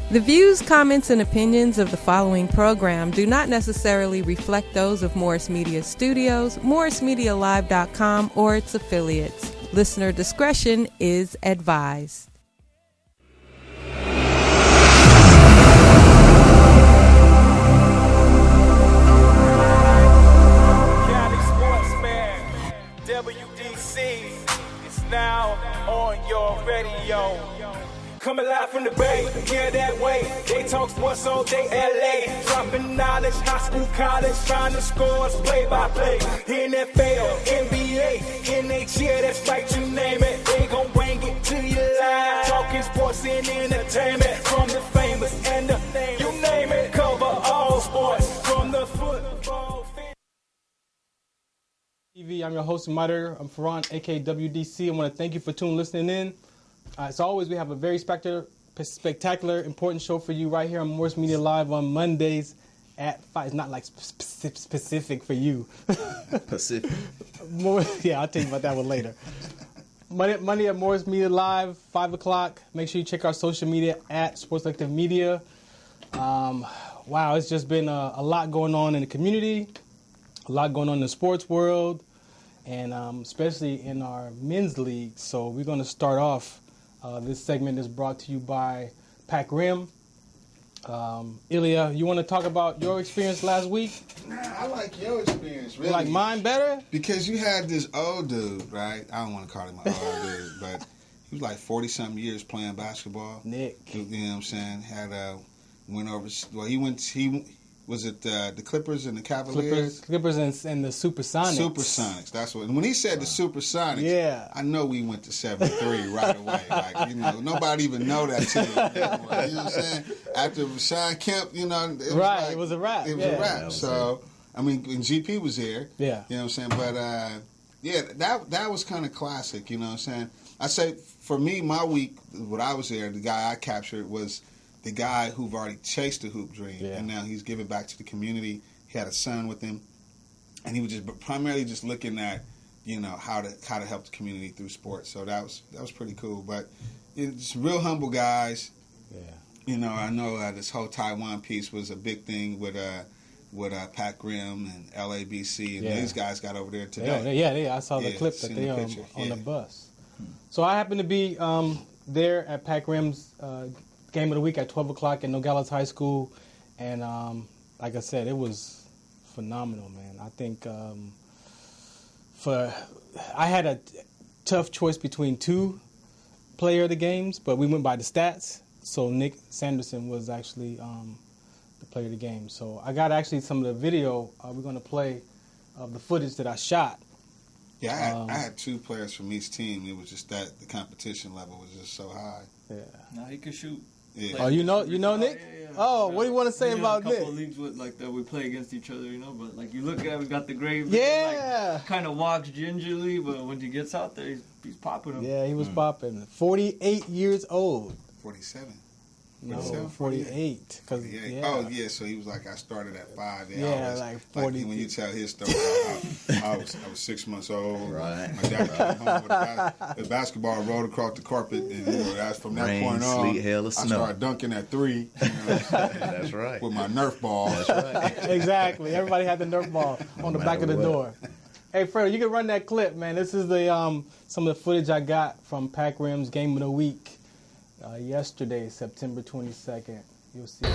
The views, comments, and opinions of the following program do not necessarily reflect those of Morris Media Studios, MorrisMediaLive.com, or its affiliates. Listener discretion is advised. Cali Sportsman, WDC is now on your radio. Coming live from the Bay, yeah, that way. They talk sports all day, LA. Dropping knowledge, high school, college, final scores, play-by-play. NFL, NBA, NHL, that's right, you name it. They gon' bring it to you live. Talking sports and entertainment. From the famous and the, you name it. Cover all sports, from the football field. TV, I'm your host and moderator. I'm Ferran, aka WDC. I want to thank you for listening in. As always, we have a very spectacular, important show for you right here on Morris Media Live on Mondays at 5. It's not like specific for you. Pacific. Yeah, I'll tell you about that one later. Monday at Morris Media Live, 5 o'clock. Make sure you check our social media at Sports Collective Media. Wow, it's just been a lot going on in the community, a lot going on in the sports world, and especially in our men's league. So we're going to start off. This segment is brought to you by Pac Rim. Ilya, you want to talk about your experience last week? Nah, I like your experience, really. You like mine better? Because you had this old dude, right? I don't want to call him an old dude, but he was like 40-something years playing basketball. Nick. You know what I'm saying? Went over, well, he was it the Clippers and the Cavaliers? Clippers and the Supersonics. Supersonics, that's what. And when he said the Supersonics, yeah, I know we went to 73 right away. Like, nobody even know that team. You know what I'm saying? After Sean Kemp, it was right, it was a wrap. It was a wrap. So, I mean, when GP was here, yeah, you know what I'm saying? But, yeah, that was kind of classic, you know what I'm saying? I say, for me, my week, when I was there, the guy I captured was the guy who've already chased the hoop dream, and now he's giving back to the community. He had a son with him, and he was just primarily just looking at, how to help the community through sports. So that was pretty cool. But it's real humble guys. Yeah. I know this whole Taiwan piece was a big thing with Pac Rim and LABC, and these guys got over there today. Yeah. I saw the clip that they on the bus. So I happened to be there at Pac Rim's game of the week at 12 o'clock at Nogales High School, and like I said, it was phenomenal, man. I think I had a tough choice between two player of the games, but we went by the stats. So Nick Sanderson was actually the player of the game. So I got actually some of the video we're going to play of the footage that I shot. Yeah, I had two players from each team. It was just that the competition level was just so high. Yeah. Now he can shoot. Yeah. Oh, you know Nick? Yeah. Oh, what do you want to say about Nick? A couple of leagues with that we play against each other, but like you look at him, we got the grave. Yeah. Kind of walks gingerly, but when he gets out there, he's popping them. Yeah, he was popping. 48 years old. 47. No, 48. Oh, yeah, so he was like, I started at 5. Yeah, like 40. Like when you tell his story, I was 6 months old. Right. My dad came home with a basketball rolled across the carpet, and that's from that Rain, point on, sleet, hail, or I snow. started dunking at 3. That's right. With my Nerf ball. That's right. Exactly. Everybody had the Nerf ball on the back of the door. Hey, Fredo, you can run that clip, man. This is the some of the footage I got from Pac Rim's Game of the Week. Yesterday, September 22nd. You'll see.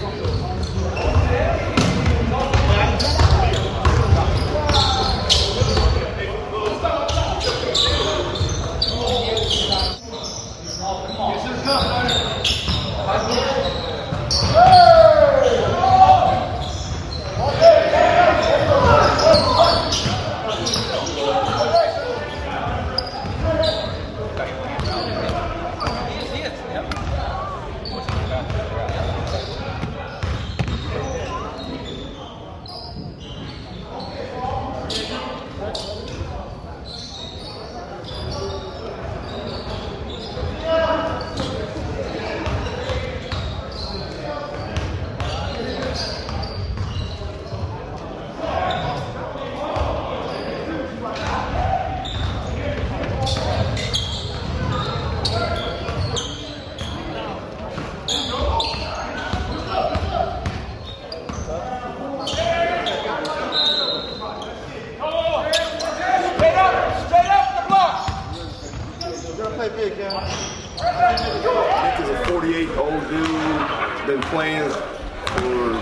48-old dude, been playing for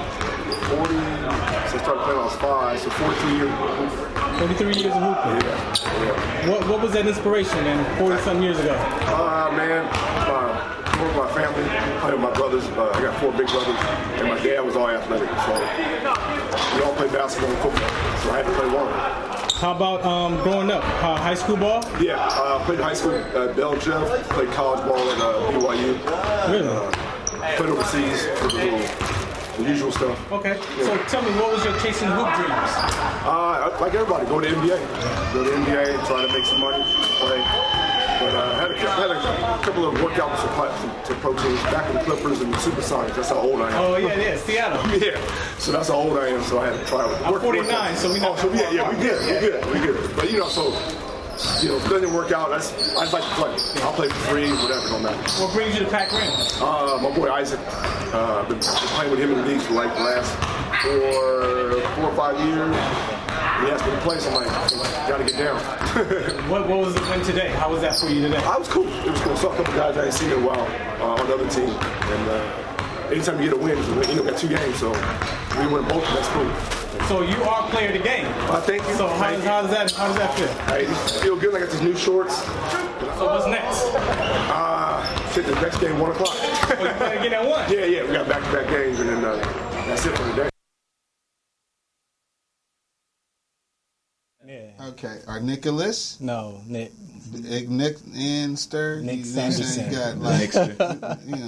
40, so I started playing when I was 5, so 43 years. 43 years of hooping. Yeah. What was that inspiration then 40-some years ago? Man, my family, I have my brothers, I got 4 big brothers, and my dad was all athletic, so we all played basketball and football, so I had to play one. How about growing up? High school ball? Yeah, I played high school at Belgium, played college ball at BYU. Really? Played overseas for the usual stuff. Okay, so tell me, what was your chasing hoop dreams? Like everybody, go to NBA. Go to NBA, try to make some money, play. But I had a couple of workouts to pro teams back in the Clippers and the Supersonics. That's how old I am. Oh, yeah, Seattle. Yeah, so that's how old I am, so I had to try it. I'm 49, so we know. So we good. But, if it doesn't work out, I just like to play. I'll play for free, whatever, no matter. What brings you to Pac Rim? My boy Isaac. Been playing with him in the league for like the last 4 or 5 years. He asked me to play, so I'm like, gotta get down. What was the win today? How was that for you today? I was cool. It was cool. Saw a couple guys I ain't seen in a while on the other team. And anytime you get a win, we got 2 games, so we win both, and that's cool. So you are player of the game. Thank you. So how does that feel? Hey, it feel good. I got these new shorts. So what's next? Shit, the next game, 1 o'clock. Oh, you play again at 1? Yeah. We got back-to-back games, and then that's it for the day. Yeah. Okay. Are Nicholas? No, Nick. Nick Inster. Nick Sanderson. You got like,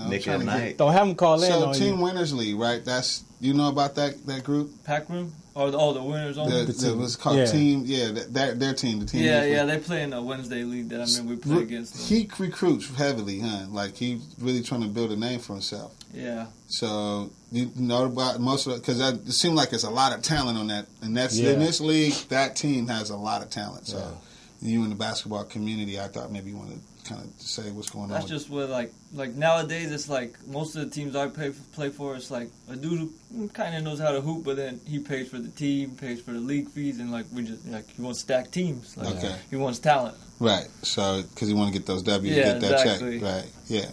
Nick at night. Don't have him call in. So Team Winners League, right? That's know about that group? Pac Rim? Or the winners only? It was called Team. Yeah, their team. The team. Yeah. They play in a Wednesday league that we play against them. He recruits heavily, huh? Like he's really trying to build a name for himself. Yeah. So you know about most of it because it seems like there's a lot of talent on that, and that's in this league. That team has a lot of talent. So you in the basketball community, I thought maybe you want to kind of say what's going on. That's just what like nowadays it's like most of the teams I play for. It's like a dude who kind of knows how to hoop, but then he pays for the team, pays for the league fees, and like we just like he wants stacked teams. Like, he wants talent. Right. So because he want to get those W's, yeah, get that exactly. check. Right. Yeah.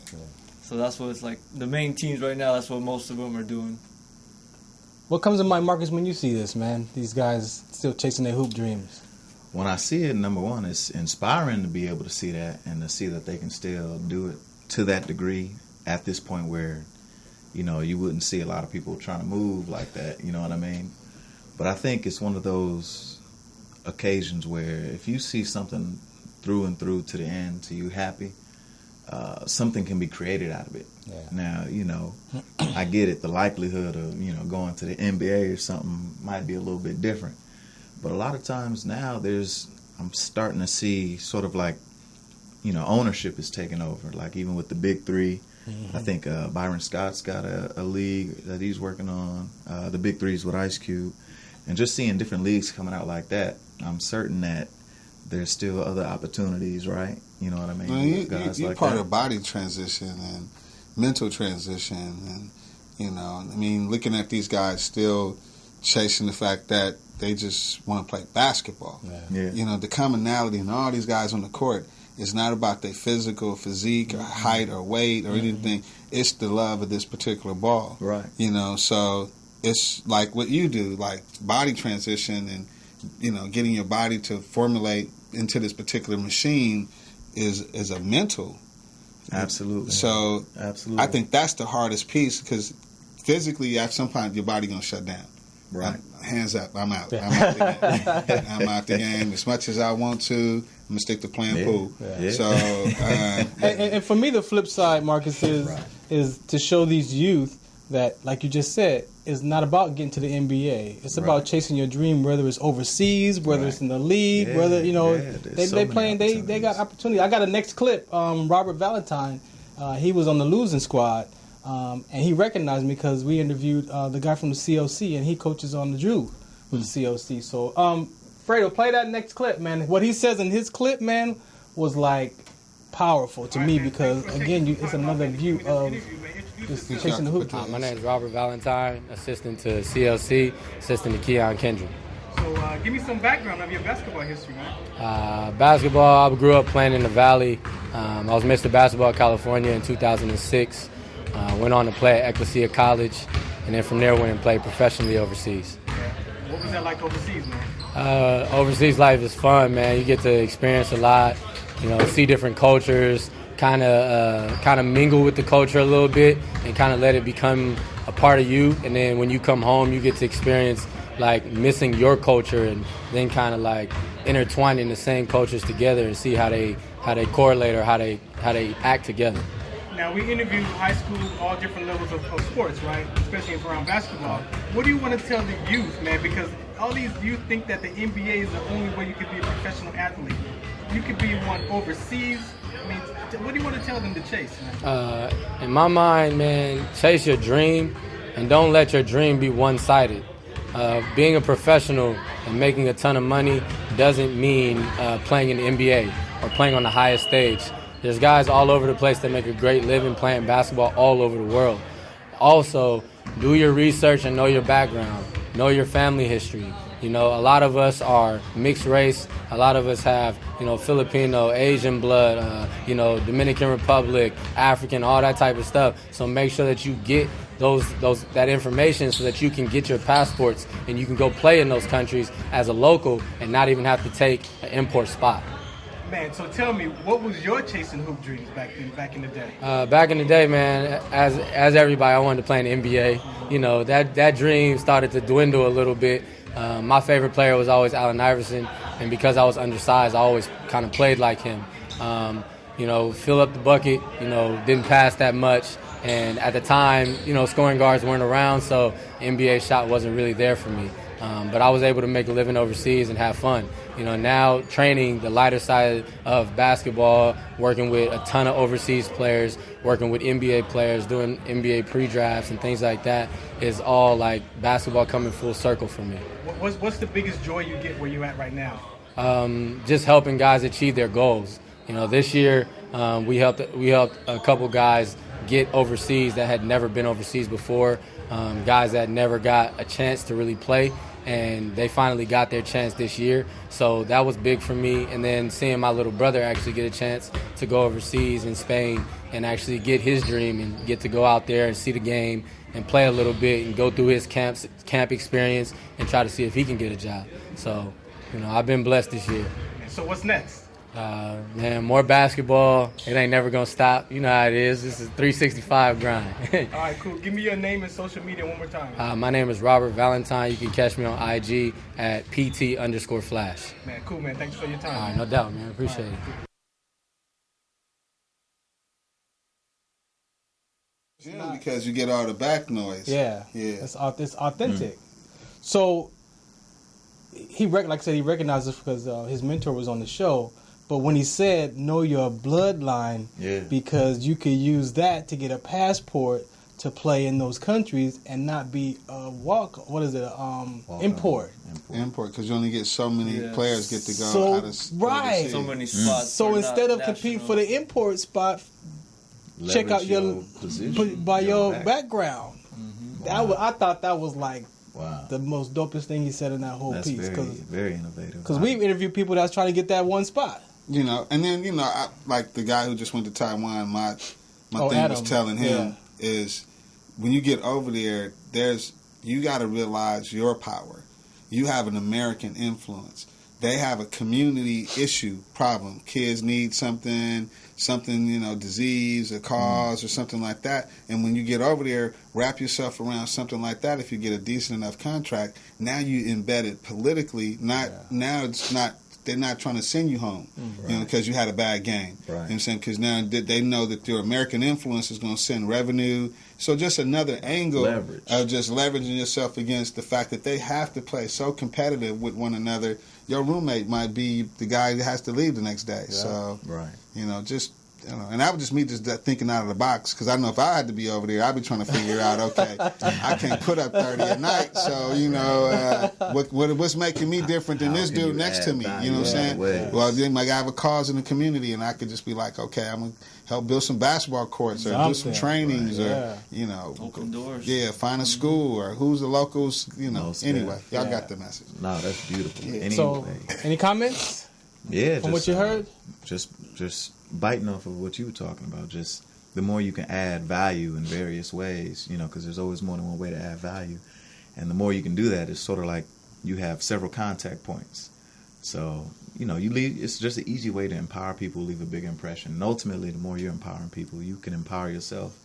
So that's what it's like. The main teams right now, that's what most of them are doing. What comes to mind, Marcus, when you see this, man? These guys still chasing their hoop dreams. When I see it, number one, it's inspiring to be able to see that and to see that they can still do it to that degree at this point where, you wouldn't see a lot of people trying to move like that, you know what I mean? But I think it's one of those occasions where if you see something through and through to the end, to you happy, something can be created out of it. Yeah. Now, I get it. The likelihood of, going to the NBA or something might be a little bit different. But a lot of times now I'm starting to see sort of like, ownership is taking over. Like even with the Big Three, I think Byron Scott's got a league that he's working on. The Big Three's with Ice Cube. And just seeing different leagues coming out like that, I'm certain that there's still other opportunities, right? You know what I mean? Well, you're part of body transition and mental transition. And, looking at these guys still chasing the fact that they just want to play basketball. Yeah. The commonality in all these guys on the court is not about their physical physique or height or weight or anything. It's the love of this particular ball. Right. So it's like what you do, like body transition and, getting your body to formulate into this particular machine is a mental. Absolutely. So absolutely. I think that's the hardest piece because physically at some point your body going to shut down. Right. Hands up. I'm out. I'm out the game. I'm out the game. As much as I want to, I'm going to stick to playing pool. Yeah. So, and for me, the flip side, Marcus, is to show these youth that, like you just said, it's not about getting to the NBA. It's about chasing your dream, whether it's overseas, whether it's in the league, whether, they got opportunity. I got a next clip, Robert Valentine, he was on the losing squad. And he recognized me because we interviewed the guy from the COC, and he coaches on the Drew with the COC. So, Fredo, play that next clip, man. What he says in his clip, man, was like powerful to me because, again, it's another view of just chasing the hoop. My name is Robert Valentine, assistant to CLC, assistant to Keon Kendrick. So, give me some background of your basketball history, man. Basketball, I grew up playing in the Valley. I was Mr. Basketball California in 2006. Went on to play at Ecclesia College, and then from there went and played professionally overseas. What was that like overseas, man? Overseas life is fun, man. You get to experience a lot, see different cultures, kind of mingle with the culture a little bit, and kind of let it become a part of you. And then when you come home, you get to experience like missing your culture, and then kind of like intertwining the same cultures together and see how they correlate or how they act together. Now, we interview high school, all different levels of sports, right? Especially around basketball. What do you want to tell the youth, man? Because all these youth think that the NBA is the only way you could be a professional athlete. You could be one overseas. I mean, what do you want to tell them to chase, man? In my mind, man, chase your dream and don't let your dream be one-sided. Being a professional and making a ton of money doesn't mean playing in the NBA or playing on the highest stage. There's guys all over the place that make a great living playing basketball all over the world. Also, do your research and know your background. Know your family history. A lot of us are mixed race. A lot of us have, Filipino, Asian blood, Dominican Republic, African, all that type of stuff. So make sure that you get that information so that you can get your passports and you can go play in those countries as a local and not even have to take an import spot. Man, so tell me, what was your chasing hoop dreams back in the day? Back in the day, man, as everybody, I wanted to play in the NBA. That dream started to dwindle a little bit. My favorite player was always Allen Iverson, and because I was undersized, I always kind of played like him. Fill up the bucket, didn't pass that much. And at the time, scoring guards weren't around, so NBA shot wasn't really there for me. But I was able to make a living overseas and have fun. Now training the lighter side of basketball, working with a ton of overseas players, working with NBA players, doing NBA pre-drafts and things like that is all like basketball coming full circle for me. What's the biggest joy you get where you're at right now? Just helping guys achieve their goals. This year we helped a couple guys get overseas that had never been overseas before, guys that never got a chance to really play, and they finally got their chance this year. So that was big for me. And then seeing my little brother actually get a chance to go overseas in Spain and actually get his dream and get to go out there and see the game and play a little bit and go through his camp experience and try to see if he can get a job. So, I've been blessed this year. So what's next? Man, more basketball. It ain't never gonna stop. You know how it is. This is 365 grind. All right, cool. Give me your name and social media one more time. My name is Robert Valentine. You can catch me on IG at PT_Flash. Man, cool, man. Thanks for your time. All right, no doubt, man. Appreciate it. Yeah, because you get all the back noise. Yeah. It's authentic. So like I said, he recognized this because his mentor was on the show. But when he said, know your bloodline, because you could use that to get a passport to play in those countries and not be a import. Import, because you only get so many players get to go out of so many spots. So instead of competing for the import spot, check out your position, your background. Wow. I thought that was like the most dopest thing he said in that whole piece. Very innovative. Because we've interviewed people that's trying to get that one spot. And then like the guy who just went to Taiwan. My thing Adam was telling him is when you get over there, you got to realize your power. You have an American influence. They have a community issue problem. Kids need something, disease, a cause, or something like that. And when you get over there, wrap yourself around something like that. If you get a decent enough contract, now you embed it politically. Now it's not. They're not trying to send you home, because you had a bad game. Right. You know what I'm saying? Because now they know that your American influence is going to send revenue. So just another angle of just leveraging yourself against the fact that they have to play so competitive with one another. Your roommate might be the guy that has to leave the next day. Yeah. So, and that was just me thinking out of the box, because I know if I had to be over there, I'd be trying to figure out, okay, I can't put up 30 at night, so, what's making me different than this dude next to me, you know what I'm saying? Well, then I have a cause in the community, and I could just be like, okay, I'm going to help build some basketball courts or do some trainings or, open doors. Yeah, find a school or who's the locals, Anyway, y'all got the message. No, that's beautiful. Yeah. Anyway. So, any comments? Yeah. From what you heard? Just biting off of what you were talking about. Just the more you can add value in various ways, you know, because there's always more than one way to add value. And the more you can do that, it's sort of like you have several contact points. So, you know, it's just an easy way to empower people, leave a big impression. And ultimately, the more you're empowering people, you can empower yourself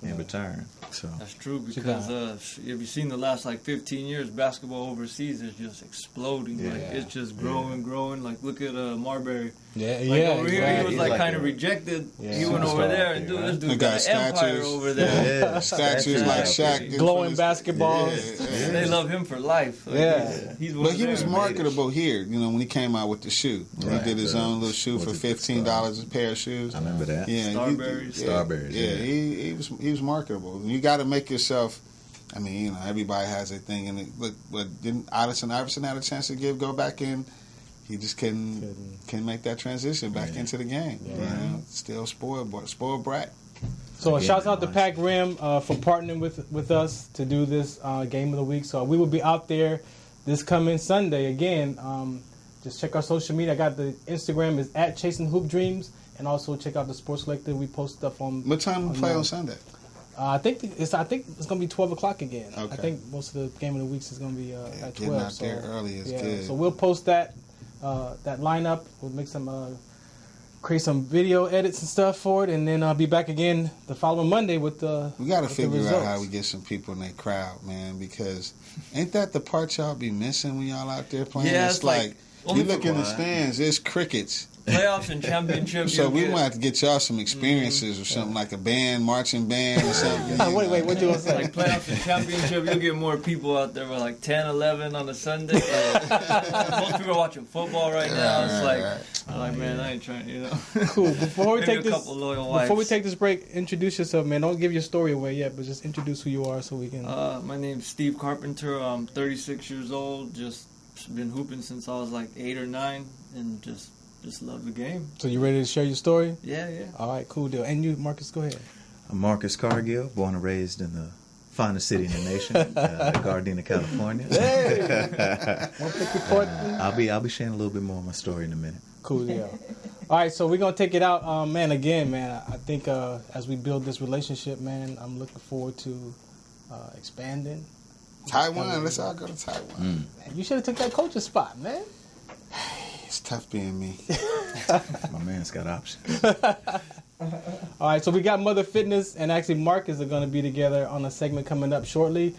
in return. So that's true, because if you've seen the last 15 years, basketball overseas is just exploding. Yeah. It's just growing. Like, look at Marbury. Over here, he was kind of rejected. He went over there and this dude got an empire over there. Statues like Shaq, glowing basketballs. They love him for life. But he was marketable here. You know, when he came out with the shoe, he did his own little shoe for $15 a pair of shoes. I remember that. Yeah, Starberries. Yeah, he was marketable. You got to make yourself. I mean, you know, everybody has their thing, and but didn't Iverson had a chance to go back in? He just couldn't make that transition back into the game. Yeah. You know, still spoiled brat. So shouts out to Pac Rim for partnering with us to do this game of the week. So we will be out there this coming Sunday again. Just check our social media. I got the Instagram is @ChasingHoopDreams, and also check out the Sports Collective. We post stuff on. What time we play on Sunday? I think it's going to be 12 o'clock again. Okay. I think most of the game of the weeks is going to be at 12. Getting out there early is good. So we'll post that lineup. We'll make create some video edits and stuff for it, and then I'll be back again the following Monday with the. We got to figure out how we get some people in that crowd, man, because ain't that the part y'all be missing when y'all out there playing? Yeah, it's like you look in the stands, there's crickets. Playoffs and championships. So we might have to get y'all some experiences or something, like a marching band or something. Wait, what you want to say? Like playoffs and championship, you'll get more people out there with 10, 11 on a Sunday. Most people are watching football right now. It's like, man, I ain't trying, you know. Cool. Before we take this break, introduce yourself, man. Don't give your story away yet, but just introduce who you are so we can. My name's Steve Carpenter. I'm 36 years old. Just been hooping since I was 8 or 9, and just love the game. So you ready to share your story? Yeah. All right, cool deal. And you, Marcus, go ahead. I'm Marcus Cargill, born and raised in the finest city in the nation, Gardena, California. Hey! I'll be sharing a little bit more of my story in a minute. Cool deal. All right, so we're going to take it out. I think as we build this relationship, man, I'm looking forward to expanding. Taiwan, let's all go to Taiwan. Man, you should have took that coaching spot, man. It's tough being me. My man's got options. All right, so we got Mother Fitness and actually Marcus are going to be together on a segment coming up shortly.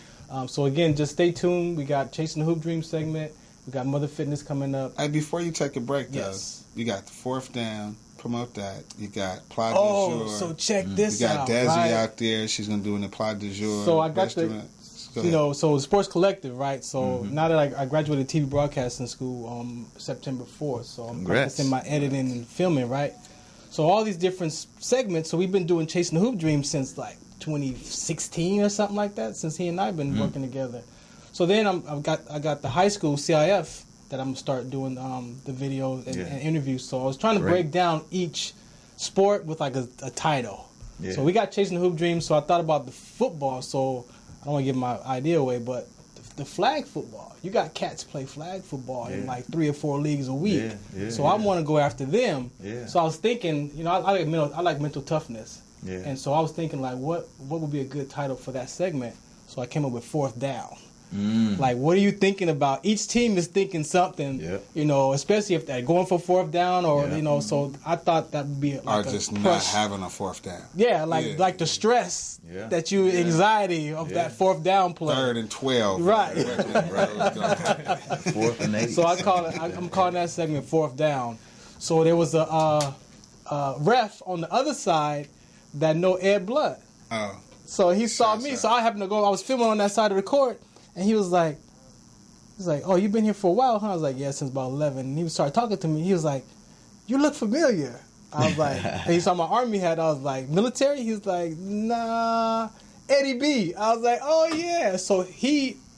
So again, just stay tuned. We got Chasing the Hoop Dream segment. We got Mother Fitness coming up. Hey, before you take a break, though, you got the Fourth Down. Promote that. You got Plat du Jour. So check this out. You got Desi out there. She's going to do in the Plat du Jour. So I got so Sports Collective, right? So now that I graduated TV broadcasting school September 4th, so I'm practicing my editing and filming, right? So all these different segments. So we've been doing Chasing the Hoop Dream since 2016 or something like that. Since he and I have been working together. So then I got the high school CIF that I'm gonna start doing the video and interviews. So I was trying to break down each sport with a title. Yeah. So we got Chasing the Hoop Dream. So I thought about the football. So I don't want to give my idea away, but the flag football. You got cats play flag football in 3 or 4 leagues a week. So I want to go after them. Yeah. So I was thinking, I like mental toughness. Yeah. And so I was thinking what would be a good title for that segment? So I came up with Fourth Down. What are you thinking about? Each team is thinking something, especially if they're going for fourth down or, so I thought that would be or just not having a fourth down. Yeah, like the stress that anxiety of that fourth down play. 3rd and 12. Right. 4th and 8. So I'm calling that segment Fourth Down. So there was a ref on the other side that know Ed Blood. Oh. So he saw me, so I happened to go, I was filming on that side of the court. And he was like, oh, you've been here for a while, huh? I was like, yeah, since about 11. And he started talking to me. He was like, you look familiar. I was like, and he saw my Army hat. I was like, military? He was like, nah, Eddie B. I was like, oh, yeah. So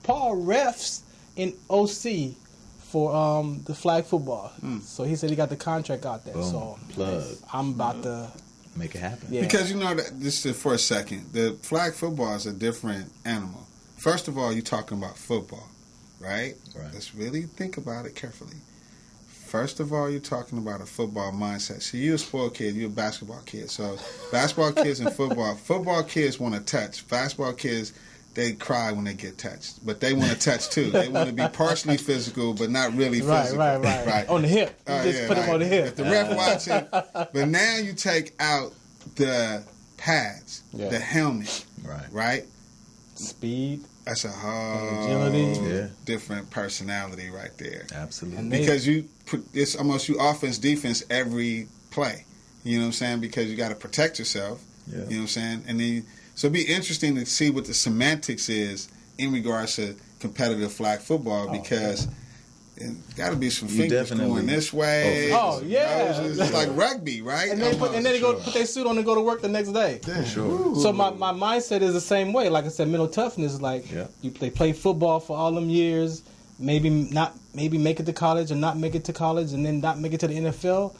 Paul refs in OC for the flag football. So he said he got the contract out there. Boom. So plug. I'm about to make it happen. Yeah. Because this is for a second. The flag football is a different animal. First of all, you're talking about football, right? Let's really think about it carefully. First of all, you're talking about a football mindset. See, you're a spoiled kid. You're a basketball kid. So basketball kids and football kids want to touch. Basketball kids, they cry when they get touched. But they want to touch, too. They want to be partially physical, but not really physical. Right. On the hip. You just put them on the hip. If the ref watching. But now you take out the pads, the helmet, right? Speed. That's a whole agility. Different personality right there. Absolutely. Because it's almost you offense, defense every play. You know what I'm saying? Because you got to protect yourself. Yeah. You know what I'm saying? And then, so it'd be interesting to see what the semantics is in regards to competitive flag football because there's got to be some fingers going this way. It's like rugby, right? And then they go put their suit on and go to work the next day. Yeah, sure. So my mindset is the same way. Like I said, mental toughness is like they play football for all them years, maybe make it to college or not make it to college, and then not make it to the NFL.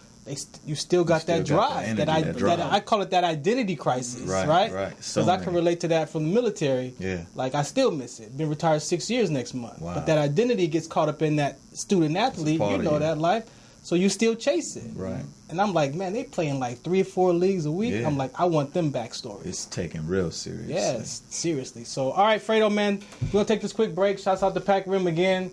You still got that drive. That I call it that identity crisis, right? Because I can relate to that from the military. Yeah. Like I still miss it. Been retired 6 years next month. Wow. But that identity gets caught up in that student athlete. You know that life. So you still chase it. Right. And I'm like, man, they playing like 3 or 4 leagues a week. Yeah. I'm like, I want them backstories. It's taken real serious. Yes, seriously. So, all right, Fredo, man, we're going to take this quick break. Shouts out to Pac Rim again.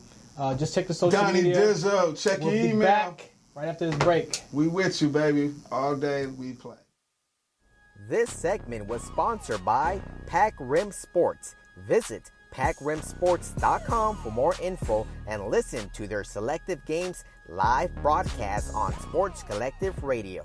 Just check the social media. Donnie Dizzo, check your email. We'll be back right after this break. We with you, baby. All day we play. This segment was sponsored by Pac Rim Sports. Visit PacRimSports.com for more info and listen to their selective games live broadcast on Sports Collective Radio.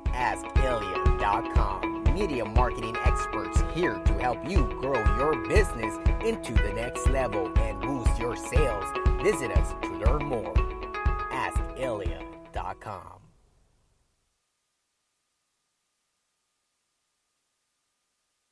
AskIlya.com. Media marketing experts here to help you grow your business into the next level and boost your sales. Visit us to learn more. AskIlya.com.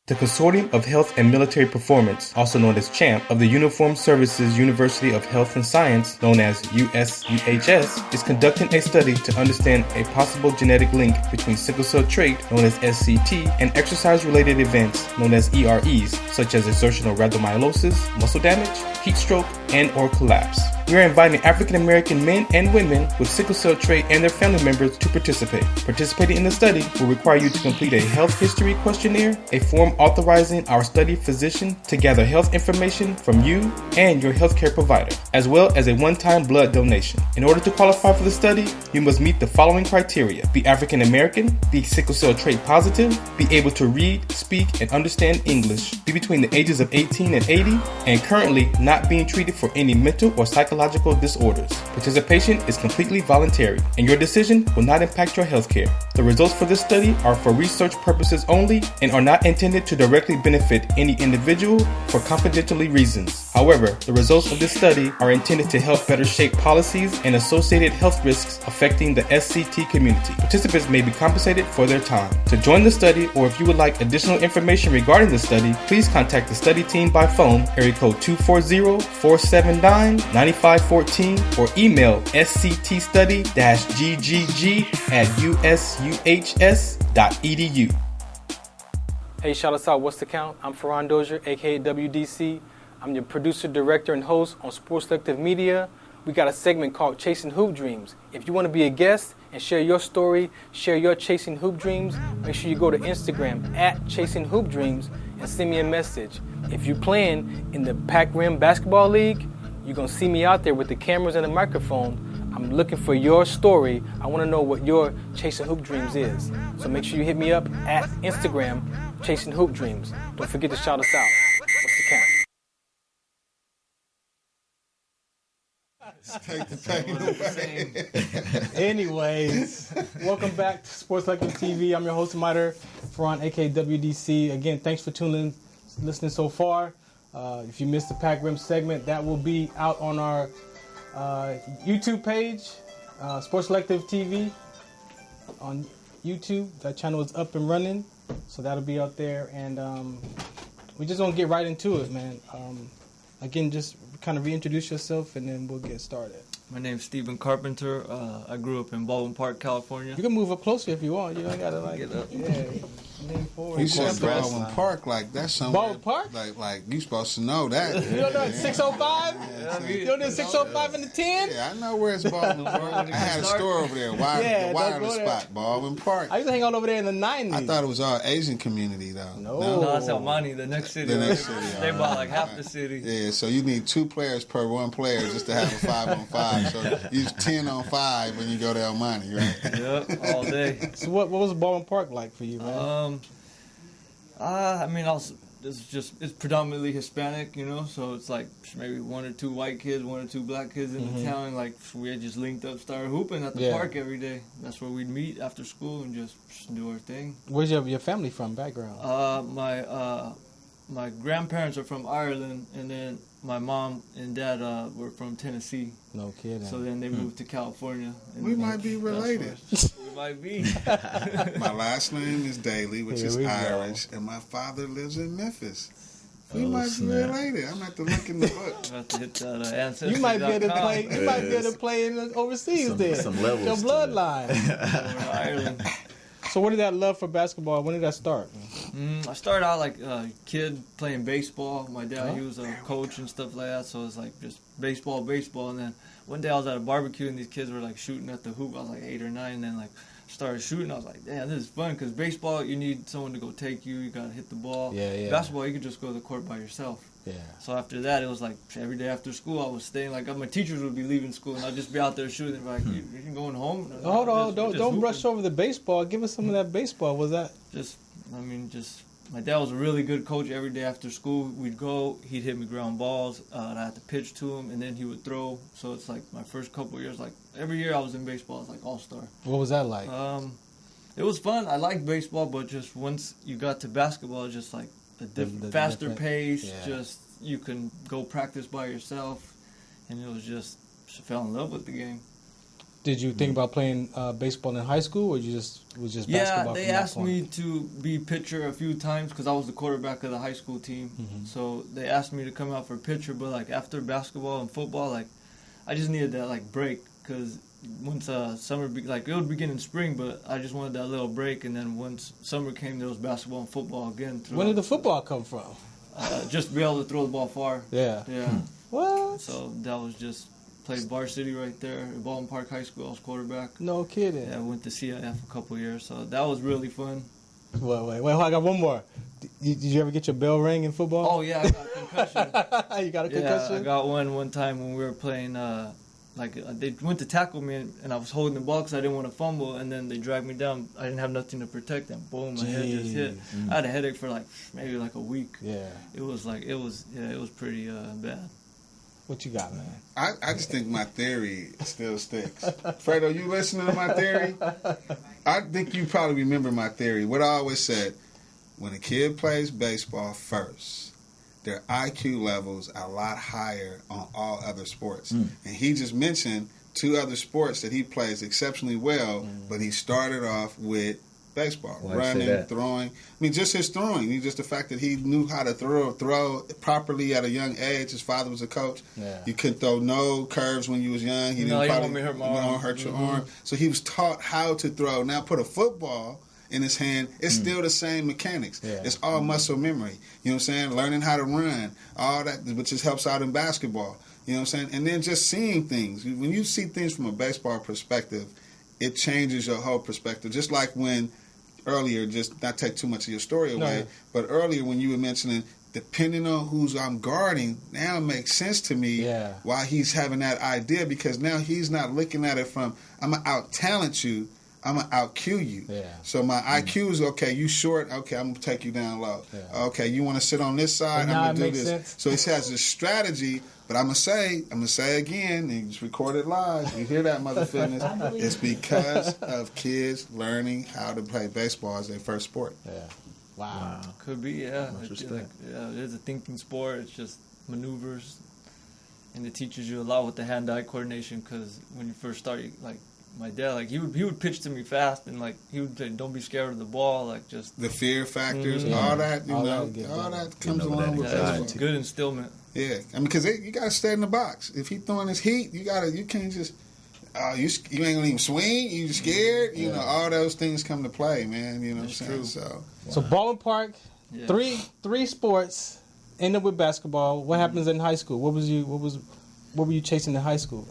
The Consortium of Health and Military Performance, also known as CHAMP, of the Uniformed Services University of Health and Science, known as USUHS, is conducting a study to understand a possible genetic link between sickle cell trait, known as SCT, and exercise-related events, known as EREs, such as exertional rhabdomyolysis, muscle damage, heat stroke, and or collapse. We are inviting African American men and women with sickle cell trait and their family members to participate. Participating in the study will require you to complete a health history questionnaire, a form authorizing our study physician to gather health information from you and your healthcare provider, as well as a one-time blood donation. In order to qualify for the study, you must meet the following criteria: be African American, be sickle cell trait positive, be able to read, speak, and understand English, be between the ages of 18 and 80, and currently not being treated for any mental or psychological disorders. Participation is completely voluntary, and your decision will not impact your healthcare. The results for this study are for research purposes only and are not intended to directly benefit any individual for confidentiality reasons. However, the results of this study are intended to help better shape policies and associated health risks affecting the SCT community. Participants may be compensated for their time. To join the study, or if you would like additional information regarding the study, please contact the study team by phone, area code 240-479-9514, or email sctstudy-ggg@usuhs.edu. Hey, shout us out. What's the count? I'm Ferran Dozier, aka WDC. I'm your producer, director, and host on Sports Collective Media. We got a segment called Chasing Hoop Dreams. If you want to be a guest and share your story, share your Chasing Hoop Dreams, make sure you go to Instagram @ChasingHoopDreams and send me a message. If you're playing in the Pac Rim Basketball League, you're going to see me out there with the cameras and the microphone. I'm looking for your story. I want to know what your Chasing Hoop Dreams is. So make sure you hit me up at Instagram, Chasing Hoop Dreams. Don't forget to shout us out. What's the count? Take the pain away. Anyways, welcome back to Sports Collective TV. I'm your host, Miter Ferran, aka WDC. Again, thanks for listening so far. If you missed the Pac Rim segment, that will be out on our YouTube page, Sports Collective TV on YouTube. That channel is up and running, so that'll be out there. And we just gonna get right into it, man. Again, just kind of reintroduce yourself, and then we'll get started. My name's Stephen Carpenter. I grew up in Baldwin Park, California. You can move up closer if you want. You don't gotta like get up. Yeah. You said Baldwin Park, like that's somewhere. Baldwin Park? Like you supposed to know that. You don't know 605? You don't know 605 in the 10? Yeah, I know where it's Baldwin Park. I had a store over there. The wireless spot, Baldwin Park. I used to hang out over there in the 90s. I thought it was all Asian community though. No, that's El Monte, the next city. They bought like half the city. Yeah, so you need 2 players per 1 player just to have a 5-on-5. So you 10-on-5 when you go to El Monte, right? Yep, all day. So what was Baldwin Park like for you, man? I mean, it's predominantly Hispanic, you know, so it's like maybe 1 or 2 white kids, 1 or 2 black kids in the town. Like we had just linked up, started hooping at the park every day. That's where we'd meet after school and just do our thing. Where's your family from, background? My grandparents are from Ireland, and then my mom and dad were from Tennessee. No kidding. So then they moved to California. We might be related. We might be. My last name is Daly, which is Irish, and my father lives in Memphis. We might be related. I'm going to have to look in the book. I'm have to hit that Ancestry.com. You might be able to play. You might be able to play in overseas there. Some levels. Your bloodline. Ireland. So when did that love for basketball? When did that start? I started out like a kid playing baseball. My dad, he was a coach and stuff like that, so it's like just baseball. And then one day I was at a barbecue and these kids were like shooting at the hoop. I was like 8 or 9, and then like started shooting. I was like, damn, this is fun, because baseball, you need someone to go take you. You got to hit the ball. Yeah. Basketball, you could just go to the court by yourself. Yeah. So after that, it was like every day after school, I was staying. Like my teachers would be leaving school, and I'd just be out there shooting. Like, you going home? Hold on, don't brush over the baseball. Give us some of that baseball. Was that just? My dad was a really good coach. Every day after school, we'd go. He'd hit me ground balls. And I had to pitch to him, and then he would throw. So it's like my first couple of years. Like every year I was in baseball, I was like all-star. What was that like? It was fun. I liked baseball, but just once you got to basketball, it's just like the faster pace. Yeah. Just you can go practice by yourself, and it was just fell in love with the game. Did you think about playing baseball in high school, or was just basketball? Yeah, they asked me to be pitcher a few times because I was the quarterback of the high school team. Mm-hmm. So they asked me to come out for pitcher, but like after basketball and football, like I just needed that like break, because once summer it would begin in spring, but I just wanted that little break, and then once summer came, there was basketball and football again. When did the football come from? Just to be able to throw the ball far. Yeah. What? So that was just. Played varsity right there at Baldwin Park High School. I was quarterback. No kidding. Yeah, I went to CIF a couple years, so that was really fun. Wait, I got one more. Did you ever get your bell ring in football? Oh, yeah, I got a concussion. You got a concussion? Yeah, I got one time when we were playing, they went to tackle me, and I was holding the ball because I didn't want to fumble, and then they dragged me down. I didn't have nothing to protect them. Boom, my head just hit. I had a headache for maybe a week. Yeah. It was pretty bad. What you got, man? I just think my theory still sticks. Fredo, you listening to my theory? I think you probably remember my theory. What I always said, when a kid plays baseball first, their IQ levels are a lot higher on all other sports. And he just mentioned 2 other sports that he plays exceptionally well, but he started off with baseball, running, throwing. I mean, just his throwing. Just the fact that he knew how to throw properly at a young age. His father was a coach. Yeah. You couldn't throw no curves when you was young. He didn't want me to hurt my arm. Hurt your arm. So he was taught how to throw. Now put a football in his hand, it's still the same mechanics. Yeah. It's all muscle memory. You know what I'm saying? Learning how to run, all that, which just helps out in basketball. You know what I'm saying? And then just seeing things. When you see things from a baseball perspective, it changes your whole perspective. Just like when earlier, just not take too much of your story away, but earlier when you were mentioning, depending on who's I'm guarding, now it makes sense to me why he's having that idea, because now he's not looking at it from, I'm going to out-talent you, I'm going to out-Q you. Yeah. So my IQ is, okay, you short, okay, I'm going to take you down low. Yeah. Okay, you want to sit on this side, I'm going to do this. Sense. So he has this strategy, but I'm going to say again, and just record it live, you hear that, Mother Fitness, it's because of kids learning how to play baseball as their first sport. Yeah. Wow. Could be, yeah. It is a thinking sport. It's just maneuvers, and it teaches you a lot with the hand-eye coordination, because when you first start, my dad, he would pitch to me fast, and he would say, "Don't be scared of the ball." Just the fear factors, all that, all that comes along with baseball. It's good instillment. Yeah, I mean, because you got to stay in the box. If he's throwing his heat, you can't just. you ain't gonna even swing. You scared. You know, all those things come to play, man. You know what I'm saying? So Baldwin Park, three sports. Ended with basketball. What happens in high school? What were you chasing in high school?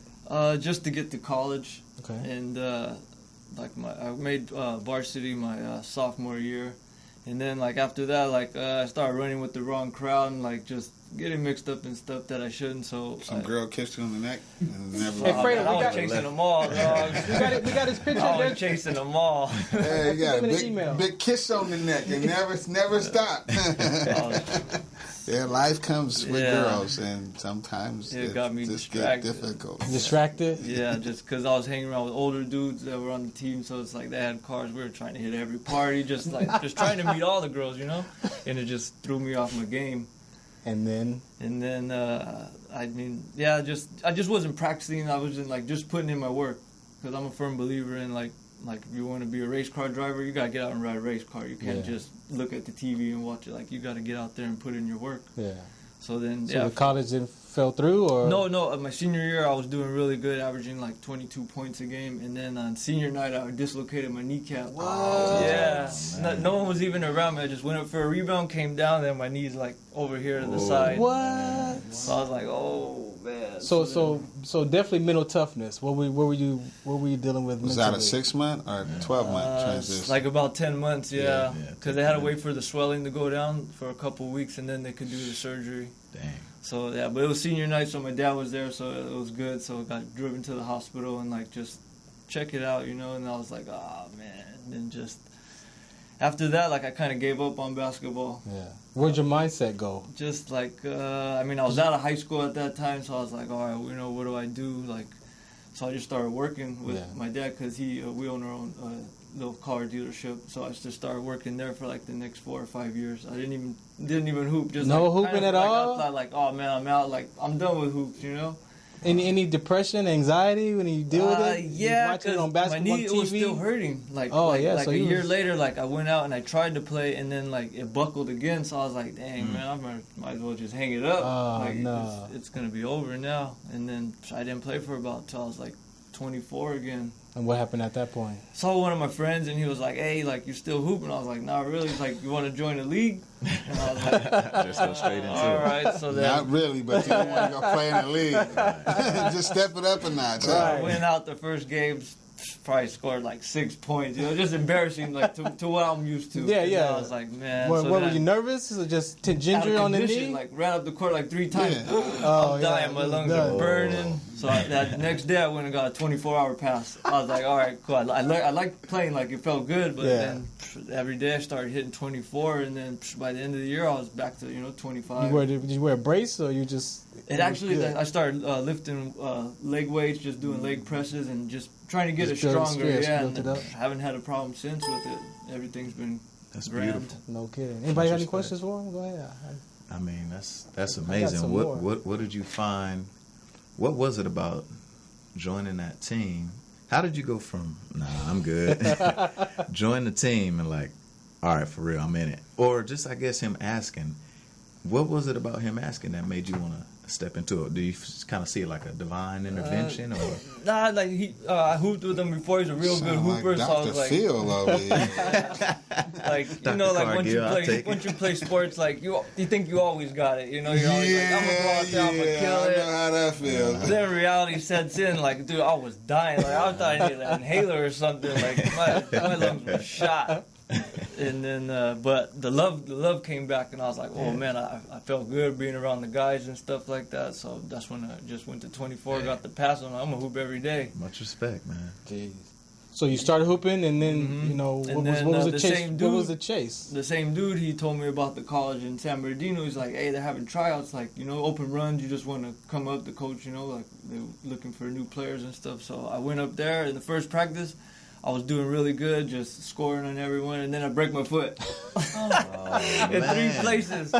Just to get to college. Okay. And I made varsity my sophomore year, and then like after that, I started running with the wrong crowd and like just getting mixed up in stuff that I shouldn't. So some girl kissed you on the neck. And never Hey, Fredo, I was chasing them all, dog. we got his picture. I was chasing them all. Hey, you got a big kiss on the neck and never stop. Yeah, life comes with girls, and sometimes it got me just distracted. get difficult. Distracted? Yeah, just because I was hanging around with older dudes that were on the team, so it's like they had cars. We were trying to hit every party, just trying to meet all the girls, you know. And it just threw me off my game. And then I just wasn't practicing. I was just putting in my work, because I'm a firm believer in like if you want to be a race car driver, you gotta get out and ride a race car. You can't just look at the TV and watch it. Like, you gotta get out there and put in your work. Yeah. So then, the college didn't fell through, or no. My senior year, I was doing really good, averaging like 22 points a game. And then on senior night, I dislocated my kneecap. What? Yeah. No one was even around me. I just went up for a rebound, came down, then my knee's like over here to the side. What? So I was like, oh man. So definitely mental toughness. What were you dealing with? Was mentally? that a 6-month or 12-month transition? Like about 10 months, yeah. Because they had to wait for the swelling to go down for a couple of weeks, and then they could do the surgery. Dang. So yeah, but it was senior night, so my dad was there, so it was good. So I got driven to the hospital and like just check it out, you know. And I was like, oh man. And then just after that, like I kind of gave up on basketball. Yeah. Where'd your mindset go? Just like I was out of high school at that time, so I was like, all right, you know, what do I do? Like, so I just started working with my dad, because we own our own little car dealership. So I just started working there for like the next 4 or 5 years. I didn't even hoop. Just no like, hooping kind of, at like, all. I thought like, oh man, I'm out. Like, I'm done with hoops, you know. Any depression, anxiety when you deal with it? Yeah, watching it because on basketball my knee TV? was still hurting. Like, so a year later, like I went out and I tried to play, and then like it buckled again. So I was like, dang man, I might as well just hang it up. Like, no. it's gonna be over now. And then I didn't play for about till I was like 24 again. And what happened at that point? Saw one of my friends, and he was like, hey, like, you're still hooping? I was like, nah, really? He's like, you want to join the league? And I was like, just go straight into all right. So then, not really, but you don't want to go play in the league. Just step it up a notch. I went out the first games, probably scored like 6 points. You know, just embarrassing, like to what I'm used to. Yeah, yeah. I was like, man. What were you nervous? Or just ginger on the knee? Like, ran up the court like 3 times. Yeah. I'm dying. My lungs are burning. So that next day, I went and got a 24-hour pass. I was like, all right, cool. I liked playing. Like, it felt good. But then every day I started hitting 24, and then by the end of the year, I was back to 25. Did you wear a brace, or you just? I started lifting leg weights, just doing leg presses, and just trying to get it stronger. And haven't had a problem since with it. Everything's been grand. Beautiful. No kidding. Anybody have any questions for him? Go ahead. I mean, that's amazing. What did you find? What was it about joining that team? How did you go from I'm good, join the team and like, all right, for real, I'm in it, or just I guess him asking? What was it about him asking that made you want to step into it? Do you kind of see it like a divine intervention, or? Nah, like I hooped with him before. He's a real good hooper. Like so I was like, Phil over here. like once you play sports, like you think you always got it. You know, you're always like, I'm gonna go out there, I'm gonna kill it. I know how that feels. But then reality sets in. Like, dude, I was dying. Like, I thought I needed an inhaler or something. Like my lungs were shot. And then, but the love came back, and I was like, oh man, I felt good being around the guys and stuff like that. So that's when I just went to 24, got the pass on. I'm gonna hoop every day. Much respect, man. Jeez. So you started hooping, and then what was the chase? What was the chase? The same dude, he told me about the college in San Bernardino. He's like, hey, they're having tryouts, like open runs. You just want to come up, the coach, like they're looking for new players and stuff. So I went up there in the first practice. I was doing really good, just scoring on everyone, and then I break my foot in 3 places.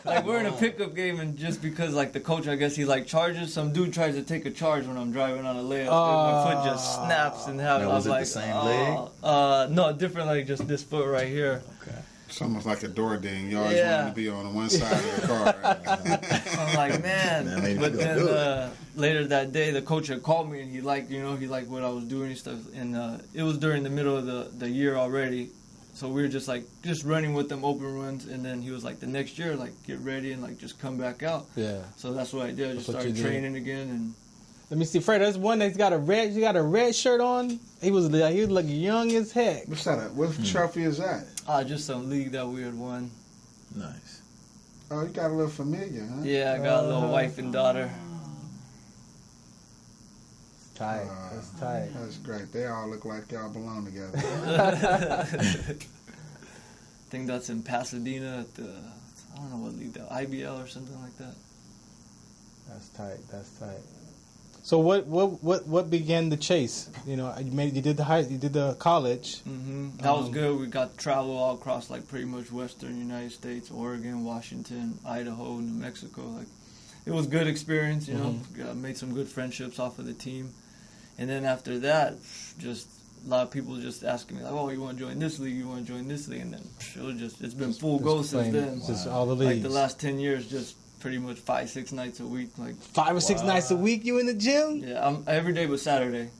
Like, we're in a pickup game, and just because, like, the coach, I guess he, like, charges, some dude tries to take a charge when I'm driving on a layup. My foot just snaps, and I was like, the same leg? No, different leg, just this foot right here. Okay. It's almost like a door ding. You always want to be on one side of the car. I'm like, man. But then later that day, the coach had called me and he liked what I was doing and stuff. And it was during the middle of the year already. So we were just running with them open runs. And then he was like, the next year, like, get ready and like just come back out. Yeah. So that's what I did. I just started training again. And let me see, Fred. There's one that's got a red shirt on. He was like young as heck. What's that? What trophy is that? Just some league that we had won. Nice. Oh, you got a little familiar, huh? Yeah, I got a little wife and daughter. Tight. That's tight. That's great. They all look like y'all belong together. I think that's in Pasadena at the, I don't know what league that, IBL or something like that. That's tight. That's tight. So what began the chase? You know, you did the college. Mm-hmm. That was good. We got to travel all across like pretty much Western United States, Oregon, Washington, Idaho, New Mexico. Like, it was a good experience. You know, made some good friendships off of the team. And then after that, just a lot of people just asking me like, "Oh, you want to join this league? You want to join this league?" And then it's been full go since then. Just all the leagues. Like the last 10 years, just pretty much 5-6 nights a week. Like 5 or 6 nights a week, you in the gym? Yeah, every day was Saturday,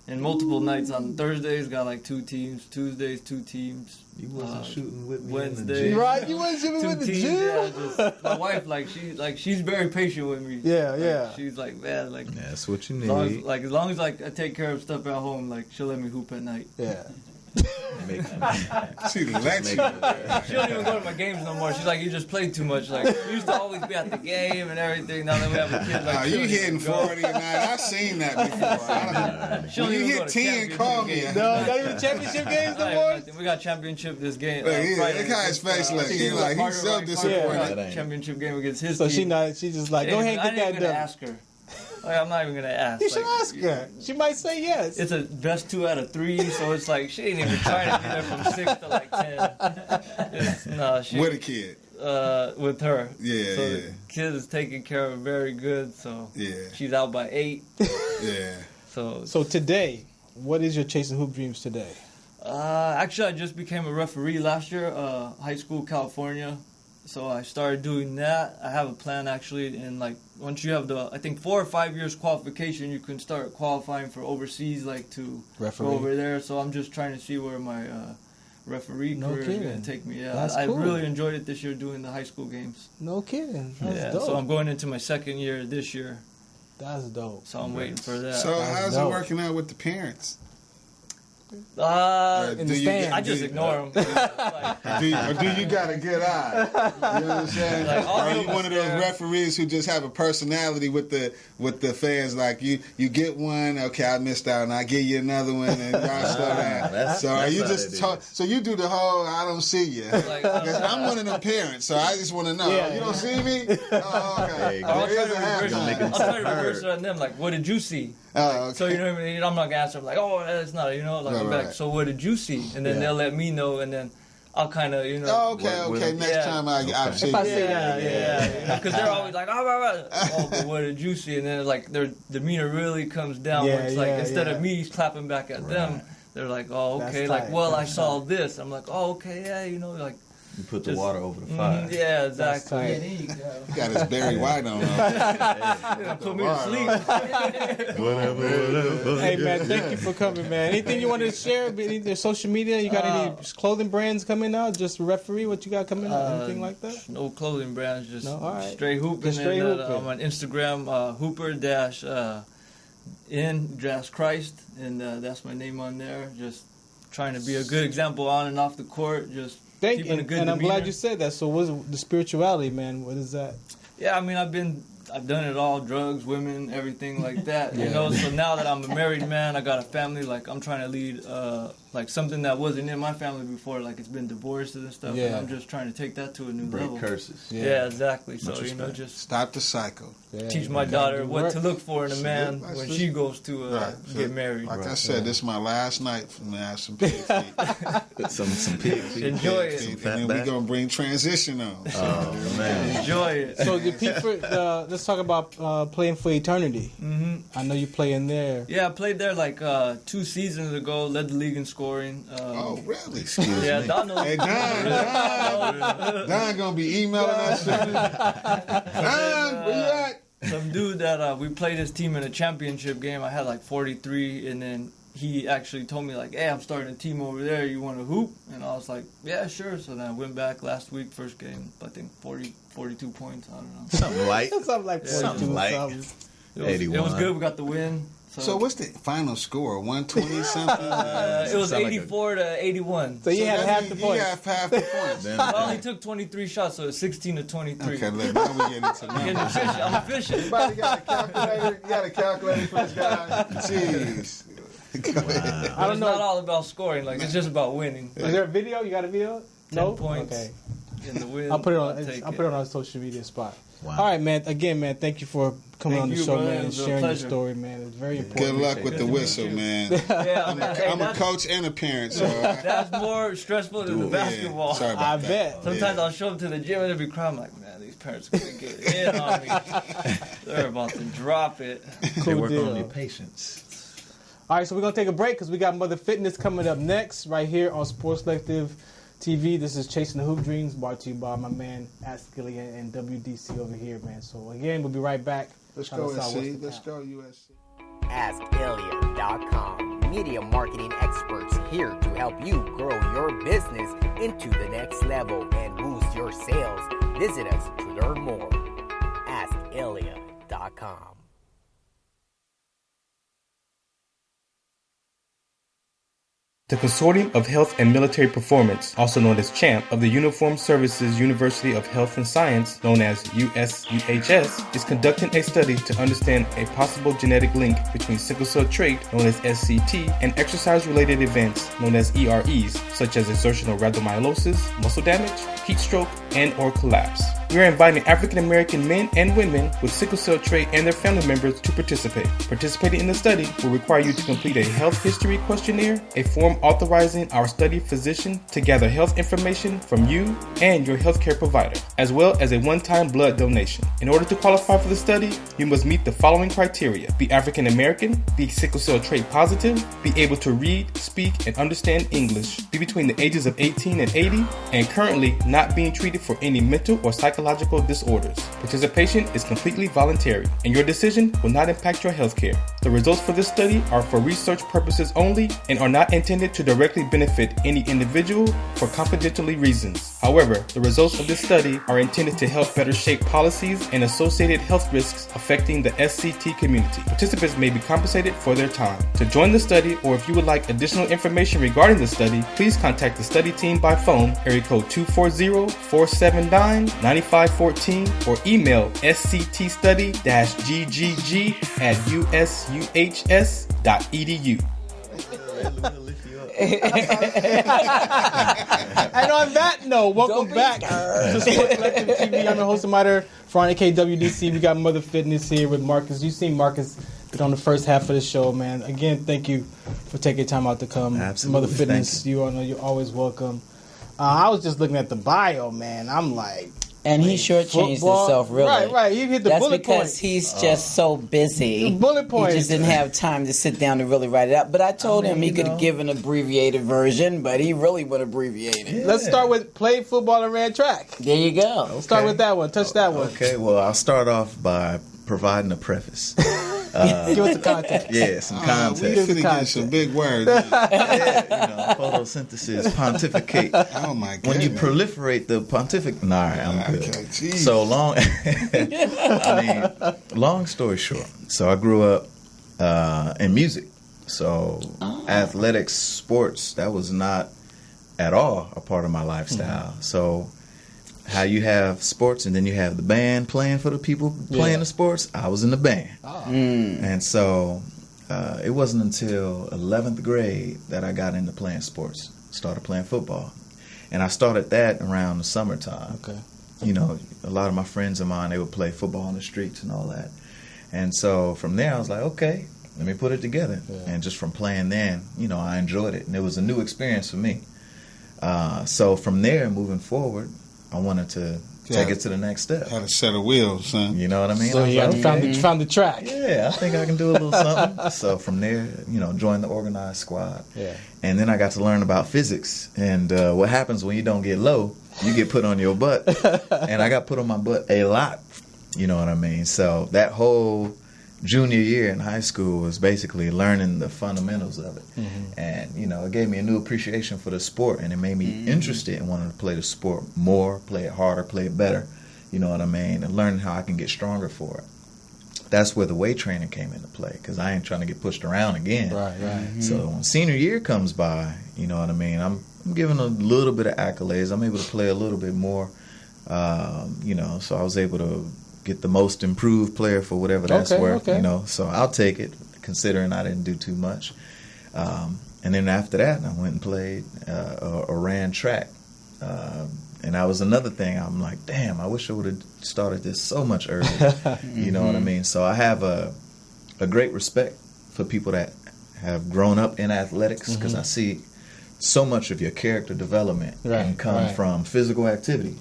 and multiple nights. On Thursdays, got like 2 teams. Tuesdays, 2 teams. You wasn't shooting with me. Wednesday, right? You wasn't shooting with the teams, gym. Yeah, just, my wife, she's very patient with me. Yeah. She's like, man, like that's what you need. As long as I take care of stuff at home, like she'll let me hoop at night. Yeah. She lets you. She don't even go to my games no more. She's like, you just play too much. Like, you used to always be at the game and everything. Now that we have a kid, like, you hitting 40 tonight. I've seen that before. When you hit 10, call me. No, not even championship games no more. We got championship this game. Look how his face looks. He's so disappointed. Championship game against his team. So she's just like, go ahead and get that done. Ask her. Like, I'm not even gonna ask. You should ask her. She might say yes. It's a best 2 out of 3, so it's like she ain't even trying to be there from 6 to like 10. With a kid. With her. Yeah, so the kid is taken care of very good. So she's out by 8. Yeah. So today, what is your chasing hoop dreams today? Actually, I just became a referee last year, high school, California. So I started doing that. I have a plan actually, and like once you have I think 4 or 5 years qualification, you can start qualifying for overseas, like to go over there. So I'm just trying to see where my referee career is going to take me. Yeah, I really enjoyed it this year doing the high school games. No kidding. That's dope. So I'm going into my 2nd year this year. That's dope. So I'm waiting for that. So how's it working out with the parents? In the stands. I just ignore them. Do you got a good eye? You know what I'm saying? Like, are you one of those referees who just have a personality with the fans? Like you get one, okay, I missed out, and I give you another one, and y'all slow down. So are you just so you do the whole I don't see you? Like, I'm one of them parents, so I just want to know. You don't see me? Oh, okay. I'll try to reverse it on them. Like, what did you see? Okay. So you know what I mean? I'm not gonna answer them like, oh, it's not, you know, like, right. So what did you see? And then they'll let me know, and then I'll kind of, you know. Okay. Next time I see. Yeah. Because they're always like, oh, but what did you see? And then like their demeanor really comes down. Where it's like instead of me clapping back at them, they're like, oh, okay, like, well, I saw this. I'm like, oh, okay, yeah, you know, like. You put the water over the fire. Yeah, exactly. Yeah, there you go. He got his Barry White on. Put me to sleep. Whatever. Hey, man, thank you for coming, man. Anything you want to share? Any social media? You got any clothing brands coming out? Just referee? What you got coming out? Anything like that? No clothing brands. Just straight hooping. Just straight hooping. I'm on Instagram, Hooper-in-Christ, and that's my name on there. Just trying to be a good example on and off the court. Just keeping a good demeanor. I'm glad you said that. So what's the spirituality, man? What is that? Yeah, I mean, I've done it all, drugs, women, everything like that, you know. So now that I'm a married man, I got a family, like I'm trying to lead like something that wasn't in my family before, like it's been divorced and stuff, and I'm just trying to take that to a new level. Break curses. Yeah, exactly. So, you know, just stop the cycle. Teach my daughter what to look for in a man when she goes to get married. Like I said, this is my last night from some pig feet. some pig feet. Enjoy it. And then we're going to bring transition on. Oh, man. Enjoy it. So let's talk about playing for Eternity. Mm-hmm. I know you play in there. Yeah, I played there like 2 seasons ago, led the league in scoring. scoring. Oh, really? Excuse Yeah, me. Don knows. Hey, Don gonna be emailing us. Don, where you at? Some dude that we played his team in a championship game. I had like 43, and then he actually told me like, "Hey, I'm starting a team over there. You want to hoop?" And I was like, "Yeah, sure." So then I went back last week, first game. I think 42 points. I don't know. Something light. Something like 42 Something like something. It was good. We got the win. So what's the final score? 120 something? It was 84 to 81. So you had half the points. You have half the points. I only took 23 shots, so it's 16 to 23. Okay, look, now we getting into numbers. I'm efficient. Everybody got a calculator? You got a calculator for this guy? Jeez. Go ahead. I don't It's know. not all about scoring. Like, it's just about winning. Is there a video? You got a video? 10 points. Okay. In the win. I'll put it on. take I'll put it on our social media spot. Wow. All right, man. Again, man. Thank you for coming Thank on the you, show, brother. man, It and was a sharing your pleasure. story, man. It's very Good important. luck with the whistle, man. Yeah, I'm a coach and a parent, so That's more stressful than the basketball. Sorry I about that. bet. Sometimes I'll show up to the gym and they'll be crying. I'm like, man, these parents are going to get in on me. They're about to drop it. They Cool work deal. on your patience. All right, so we're going to take a break because we got Mother Fitness coming up next right here on Sports Selective TV. This is Chasing the Hoop Dreams, brought to you by my man, Ask Gillian and WDC over here, man. So, again, we'll be right back. Let's Trying go, to decide what's SC. the Let's count. go, USC. AskIlya.com. Media marketing experts here to help you grow your business into the next level and boost your sales. Visit us to learn more. AskIlya.com. The Consortium of Health and Military Performance, also known as CHAMP, of the Uniformed Services University of Health and Science, known as USUHS, is conducting a study to understand a possible genetic link between sickle cell trait, known as SCT, and exercise-related events, known as EREs, such as exertional rhabdomyolysis, muscle damage, heat stroke, and or collapse. We are inviting African American men and women with sickle cell trait and their family members to participate. Participating in the study will require you to complete a health history questionnaire, a form authorizing our study physician to gather health information from you and your healthcare provider, as well as a one-time blood donation. In order to qualify for the study, you must meet the following criteria: be African American, be sickle cell trait positive, be able to read, speak, and understand English, be between the ages of 18 and 80, and currently not being treated for any mental or psychological disorders. Participation is completely voluntary, and your decision will not impact your healthcare. The results for this study are for research purposes only and are not intended to directly benefit any individual for confidentiality reasons. However, the results of this study are intended to help better shape policies and associated health risks affecting the SCT community. Participants may be compensated for their time. To join the study, or if you would like additional information regarding the study, please contact the study team by phone, area code 240-479-9514, or email sctstudy-ggg@usuhs.edu. And on that note, welcome back to Sports Selective TV. I'm your host and moderator, Friday KWDC. We got Mother Fitness here with Marcus. You've seen Marcus been on the first half of the show, man. Again, thank you for taking time out to come. Absolutely. Mother Fitness, you're always welcome. I was just looking at the bio, man. I'm like, and he shortchanged himself, really. Right. He hit the That's bullet because points. he's just so busy. Bullet points. He just didn't have time to sit down to really write it out. But I told him he could have given an abbreviated version, but he really would abbreviate it. Let's start with played football and ran track. There you go. Okay. Start with that one. Touch that one. Okay, well, I'll start off by providing a preface. Give us the context. Yeah, some We context. finna get some big words. Yeah, photosynthesis, pontificate. Oh my god. When you proliferate the pontific, all right, I'm good. Okay, geez. So long. Long story short. So I grew up in music. So athletics, sports, that was not at all a part of my lifestyle. Mm-hmm. So how you have sports and then you have the band playing for the people playing the sports, I was in the band. And so it wasn't until 11th grade that I got into playing sports, started playing football. And I started that around the summertime. Okay. You know, a lot of my friends of mine, they would play football on the streets and all that. And so from there, I was like, okay, let me put it together. Yeah. And just from playing then, you know, I enjoyed it. And it was a new experience for me. So from there, moving forward, I wanted to take it to the next step. Had a set of wheels, son. You know what I mean? So you found the track. Yeah, I think I can do a little something. So from there, joined the organized squad. Yeah. And then I got to learn about physics and what happens when you don't get low, you get put on your butt. And I got put on my butt a lot. You know what I mean? So that whole junior year in high school was basically learning the fundamentals of it. Mm-hmm. And, it gave me a new appreciation for the sport, and it made me interested in wanting to play the sport more, play it harder, play it better, you know what I mean, and learning how I can get stronger for it. That's where the weight training came into play, because I ain't trying to get pushed around again. Right. Mm-hmm. So when senior year comes by, you know what I mean, I'm given a little bit of accolades. I'm able to play a little bit more, so I was able to get the most improved player for whatever that's worth, so I'll take it, considering I didn't do too much. And then after that, I went and played or ran track. And that was another thing. I'm like, damn, I wish I would have started this so much earlier. You know what I mean? So I have a great respect for people that have grown up in athletics, because I see so much of your character development can come from physical activity.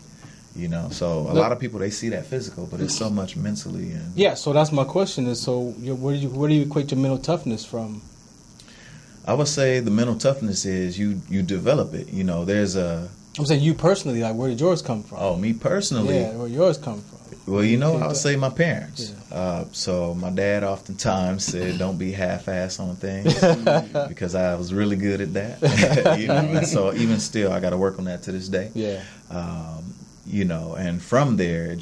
So a lot of people, they see that physical, but it's so much mentally. And yeah, so that's my question is, so where do you equate your mental toughness from? I would say the mental toughness is you develop it. I'm saying you personally, like, where did yours come from? Oh, me personally? Yeah, where yours come from? Well, I would say my parents. Yeah. So my dad oftentimes said, don't be half-ass on things, because I was really good at that. And so even still, I got to work on that to this day. Yeah. And from there,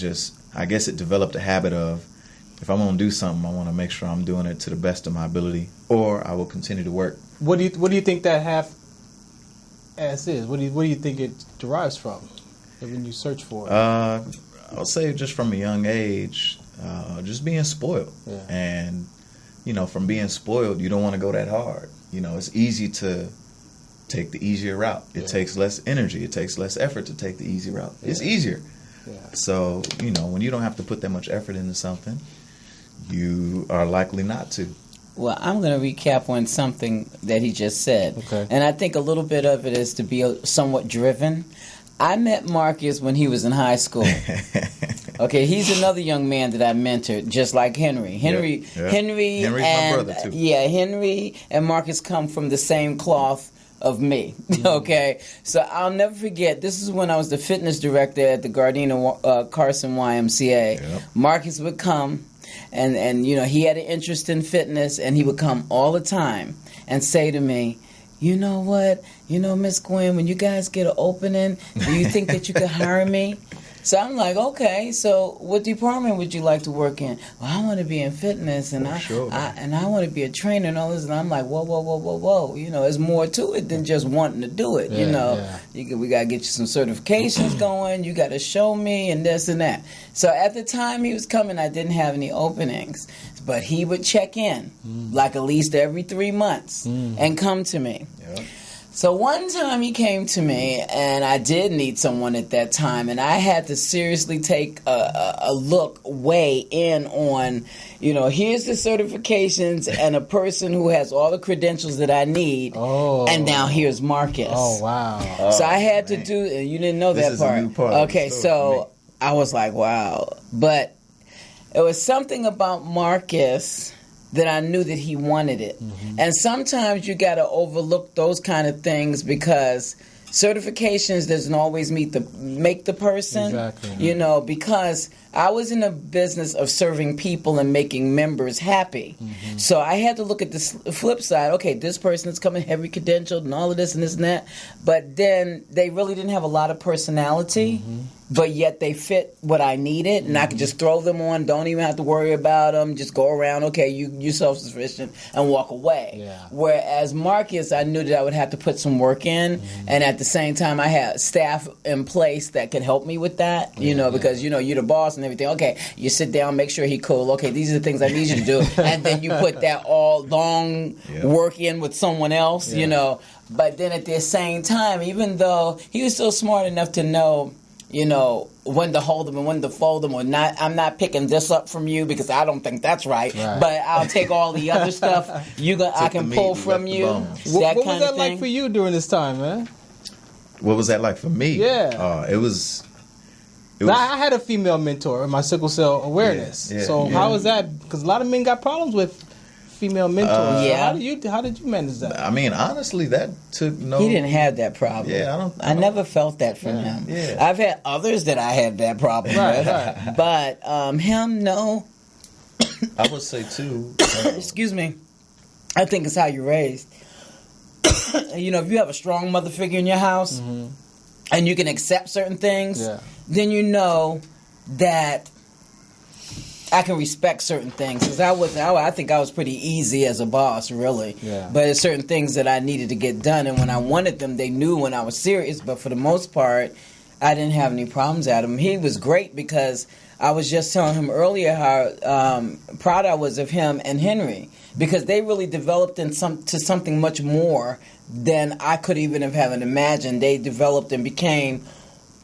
I guess it developed a habit of, if I'm going to do something, I want to make sure I'm doing it to the best of my ability, or I will continue to work. What do you think that half-ass is? What do you think it derives from when you search for it? I would say just from a young age, just being spoiled. Yeah. And, from being spoiled, you don't want to go that hard. It's easy to take the easier route. It takes less energy. It takes less effort to take the easy route. Yeah. It's easier. Yeah. So, when you don't have to put that much effort into something, you are likely not to. Well, I'm going to recap on something that he just said. Okay. And I think a little bit of it is to be somewhat driven. I met Marcus when he was in high school. Okay, he's another young man that I mentored, just like Henry. Henry's my brother too. Yeah, Henry and Marcus come from the same cloth of me. Okay, so I'll never forget. This is when I was the fitness director at the Gardena Carson YMCA. Yep. Marcus would come, and he had an interest in fitness, and he would come all the time and say to me, you know what? Miss Gwen, when you guys get an opening, do you think that you could hire me? So I'm like, okay, so what department would you like to work in? Well, I want to be in fitness, and I want to be a trainer and all this. And I'm like, whoa. There's more to it than just wanting to do it. We got to get you some certifications going. You got to show me and this and that. So at the time he was coming, I didn't have any openings. But he would check in, like at least every 3 months, and come to me. Yep. So one time he came to me, and I did need someone at that time, and I had to seriously take a look, weigh in on, here's the certifications and a person who has all the credentials that I need, and now here's Marcus. Oh, wow. So I had to do, and you didn't know that part. A new part. Okay, so I was like, wow. But it was something about Marcus that I knew that he wanted it. Mm-hmm. And sometimes you got to overlook those kind of things, because certifications doesn't always make the person. Exactly. Because I was in a business of serving people and making members happy. Mm-hmm. So I had to look at the flip side. Okay, this person is coming heavy credentialed and all of this and this and that. But then they really didn't have a lot of personality. Mm-hmm. But yet they fit what I needed, and I could just throw them on, don't even have to worry about them, just go around, okay, you're self-sufficient, and walk away. Yeah. Whereas Marcus, I knew that I would have to put some work in, and at the same time I had staff in place that could help me with that, because, you're the boss and everything. Okay, you sit down, make sure he's cool. Okay, these are the things I need you to do. And then you put that all long work in with someone else, But then at the same time, even though he was still smart enough to know, when to hold them and when to fold them or not. I'm not picking this up from you because I don't think that's right. But I'll take all the other stuff I can pull from you. What was that like for you during this time, man? What was that like for me? Yeah. It was Now, I had a female mentor in my sickle cell awareness. So how was that? Because a lot of men got problems with female mentors. So how did you manage that? I mean, honestly, that took no. He didn't have that problem. Yeah, I never felt that from him. Yeah. I've had others that I had that problem with, but him, no. I would say too. Excuse me. I think it's how you're raised. You know, if you have a strong mother figure in your house, and you can accept certain things, then you know that I can respect certain things. Because I think I was pretty easy as a boss, really. Yeah. But there's certain things that I needed to get done, and when I wanted them, they knew when I was serious. But for the most part, I didn't have any problems at him. He was great because I was just telling him earlier how proud I was of him and Henry, because they really developed to something much more than I could even have imagined. They developed and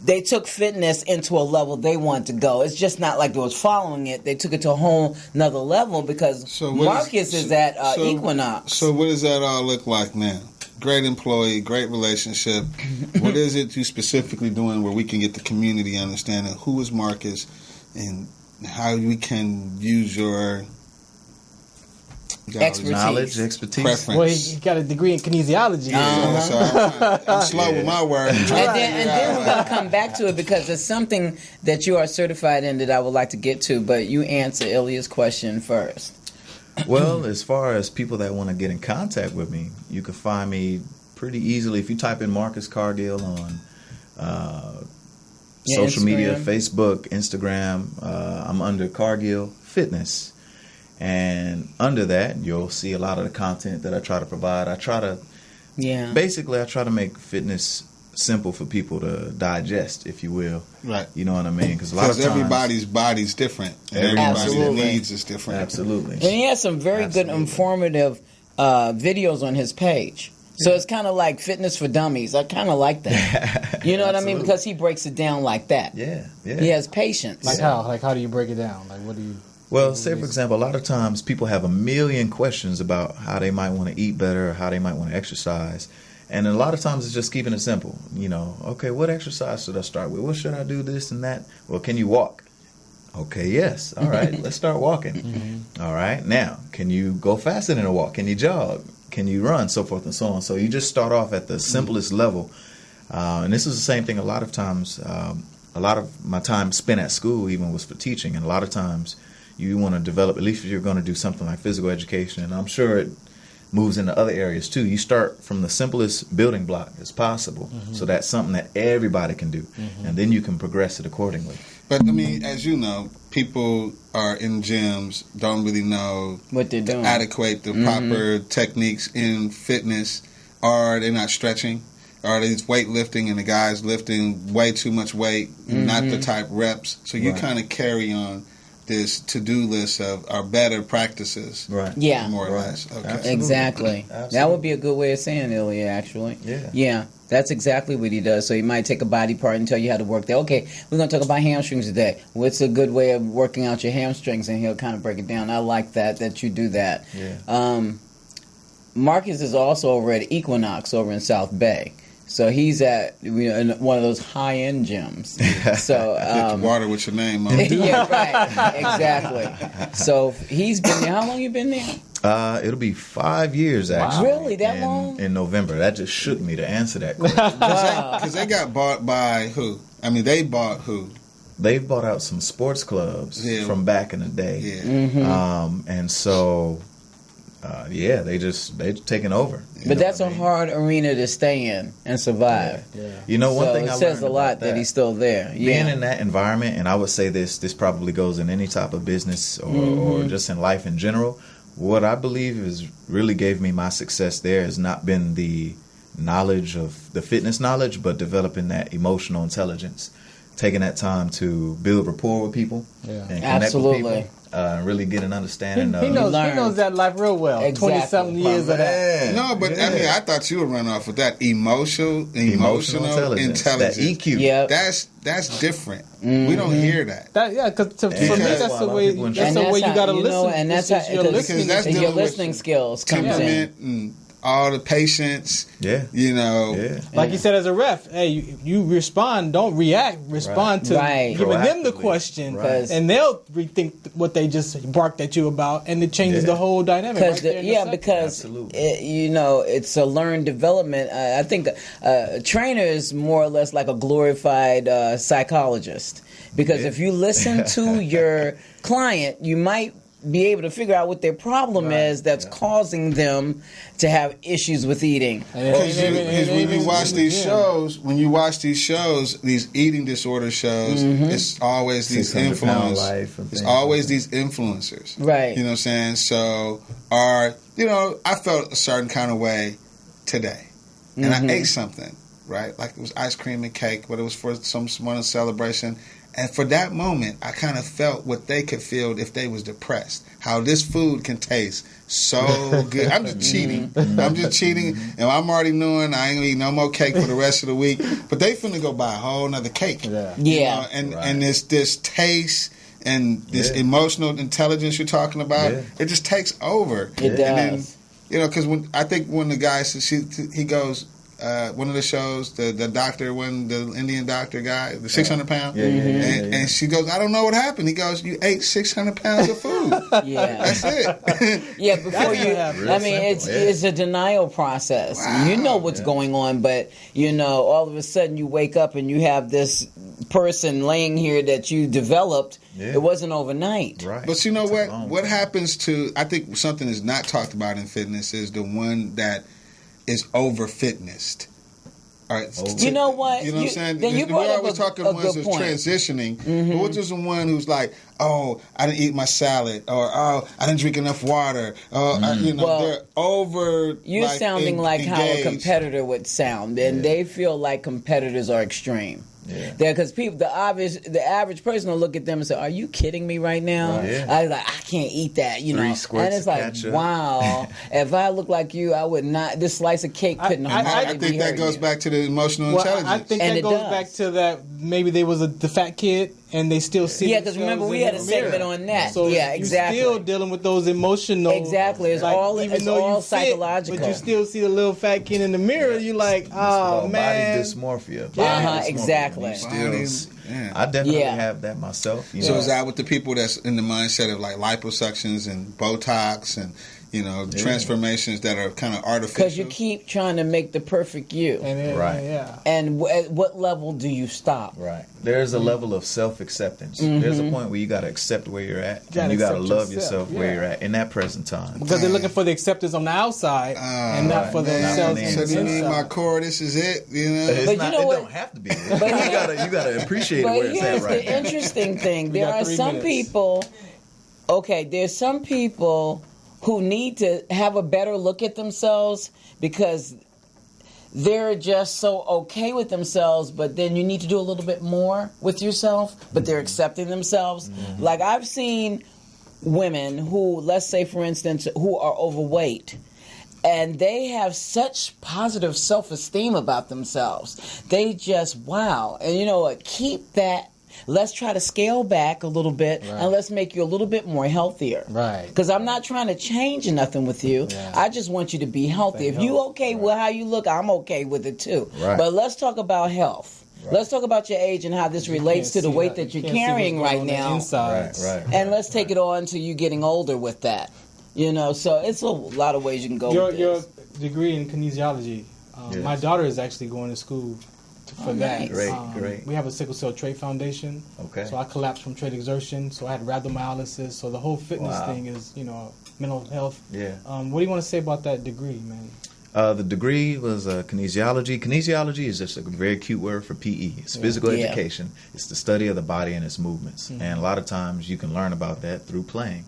they took fitness into a level they wanted to go. It's just not like they was following it. They took it to a whole nother level because Marcus is at Equinox. So what does that all look like now? Great employee, great relationship. What is it you specifically doing where we can get the community understanding who is Marcus and how we can use your knowledge, expertise. Preference. Well, he got a degree in kinesiology. So I'm slow with my words. And then we're going to come back to it because there's something that you are certified in that I would like to get to, but you answer Ilya's question first. Well, as far as people that want to get in contact with me, you can find me pretty easily if you type in Marcus Cargill on social media, Facebook, Instagram. I'm under Cargill Fitness. And under that, you'll see a lot of the content that I try to provide. I try to make fitness simple for people to digest, if you will. Right. You know what I mean? Because everybody's body's different. And everybody's needs is different. Absolutely. And he has some very good informative videos on his page. So it's kind of like Fitness for Dummies. I kind of like that. You know what I mean? Because he breaks it down like that. Yeah. He has patience. Like how? Like how do you break it down? Like what do you... Well, say, for example, a lot of times people have a million questions about how they might want to eat better or how they might want to exercise. And a lot of times it's just keeping it simple. You know, okay, what exercise should I start with? What should I do, this and that? Well, can you walk? Okay, yes. All right, let's start walking. All right, now, can you go faster than a walk? Can you jog? Can you run? So forth and so on. So you just start off at the simplest level. And this is the same thing a lot of times. A lot of my time spent at school even was for teaching. And a lot of times you want to develop, at least if you're going to do something like physical education, and I'm sure it moves into other areas too. You start from the simplest building block as possible, so that's something that everybody can do, and then you can progress it accordingly. But I mean, as you know, people are in gyms, don't really know what they're doing, the proper techniques in fitness. Are they not stretching? Are they weightlifting and the guy's lifting way too much weight, not the type reps? So you kind of carry on this to-do list of our better practices, right? Yeah, more or less. Okay. Absolutely. Exactly. That would be a good way of saying it, Ilya. Actually, yeah, that's exactly what he does. So he might take a body part and tell you how to work that. Okay, we're going to talk about hamstrings today. What's a good way of working out your hamstrings? And he'll kind of break it down. I like that you do that. Yeah. Marcus is also over at Equinox over in South Bay. So he's at in one of those high-end gyms. So water with your name on it. Yeah, right. Exactly. So he's been there. How long you been there? It'll be 5 years, actually. Really? That long? In November. That just shook me to answer that question. Because they got bought by who? I mean, they bought who? They bought out some sports clubs from back in the day. Yeah. And so... they've taken over. But that's a hard arena to stay in and survive. Yeah. You know, one thing I learned it says a lot that he's still there. Being in that environment, and I would say this probably goes in any type of business or just in life in general. What I believe is really gave me my success there has not been the knowledge of the fitness knowledge, but developing that emotional intelligence. Taking that time to build rapport with people and connect with people. Really get an understanding of... He knows that life real well. Exactly. 20-something years of that. No, but I mean, I thought you would run off with that emotional intelligence. That EQ. Yep. That's different. We don't hear that. Because for me, that's the way you got to listen. And that's how your listening skills comes in. Temperament all the patience. Yeah. You know. Yeah. Like you said, as a ref, hey, you respond, don't react. Respond to giving them the question, and they'll rethink what they just barked at you about, and it changes the whole dynamic. Because it's a learned development. I think a trainer is more or less like a glorified psychologist. Because if you listen to your client, you might be able to figure out what their problem is that's causing them to have issues with eating. Because when you watch these shows, these eating disorder shows, it's always these influencers. It's always these influencers. Right. You know what I'm saying? So, I felt a certain kind of way today. And I ate something, right? Like it was ice cream and cake, but it was for someone's celebration. And for that moment, I kind of felt what they could feel if they was depressed. How this food can taste so good. I'm just cheating. I'm just cheating. And I'm already knowing I ain't going to eat no more cake for the rest of the week. But they finna go buy a whole nother cake. Yeah. You know? And this taste and this emotional intelligence you're talking about, it just takes over. It does. And then, because when the guy says, he goes, one of the shows, the doctor, the Indian doctor guy, the 600 pound, and she goes, I don't know what happened. He goes, you ate 600 pounds of food. That's it. Before it's a denial process. Wow. You know what's going on, but all of a sudden you wake up and you have this person laying here that you developed. It wasn't overnight. Right. But you know what? What happens to? I think something that's not talked about in fitness is the one that is over fitnessed. All right. You know what? You know what I'm saying? Then you we're always talking ones that's transitioning. But what's just the one who's like, oh, I didn't eat my salad, or oh, I didn't drink enough water. They're over. You're sounding like engaged. how a competitor would sound, and they feel like competitors are extreme. Yeah, because the average person will look at them and say, "Are you kidding me right now?" I can't eat that, And it's like, wow, if I look like you, I would not. This slice of cake couldn't. I think that goes back to the emotional intelligence. I think that goes back to that. Maybe they was the fat kid, and they still see. Yeah, because remember we had a segment on that. So exactly. You're still dealing with those emotional. Exactly, it's all psychological. But you still see the little fat kid in the mirror. You're like, oh man, body dysmorphia. Exactly. I definitely have that myself. So is that with the people that's in the mindset of like liposuctions and Botox and transformations that are kind of artificial? Because you keep trying to make the perfect you. And at what level do you stop? Right. There's a level of self-acceptance. There's a point where you got to accept where you're at. And you got to love yourself where you're at in that present time. Because they're looking for the acceptance on the outside and not for themselves on the inside. So do you need my core? This is it? It don't have to be. You got to appreciate where it's at right now. The interesting thing. There are some people... Okay, there's some people who need to have a better look at themselves because they're just so okay with themselves, but then you need to do a little bit more with yourself, but they're accepting themselves. Like I've seen women who, let's say for instance, who are overweight, and they have such positive self-esteem about themselves. They just, wow. And you know what, keep that. Let's try to scale back a little bit and let's make you a little bit more healthier. Right. Because I'm not trying to change nothing with you. Yeah. I just want you to be healthy. If you okay with how you look, I'm okay with it too. Right. But let's talk about health. Right. Let's talk about your age and how this relates to the weight that you're carrying right now. And let's take it on to you getting older with that. So it's a lot of ways you can go with your degree in kinesiology. My daughter is actually going to school for that. Great. We have a sickle cell trait foundation. Okay. So I collapsed from trait exertion. So I had rhabdomyolysis. So the whole fitness thing is, mental health. Yeah. What do you want to say about that degree, man? The degree was kinesiology. Kinesiology is just a very cute word for PE. It's physical education. It's the study of the body and its movements. And a lot of times you can learn about that through playing,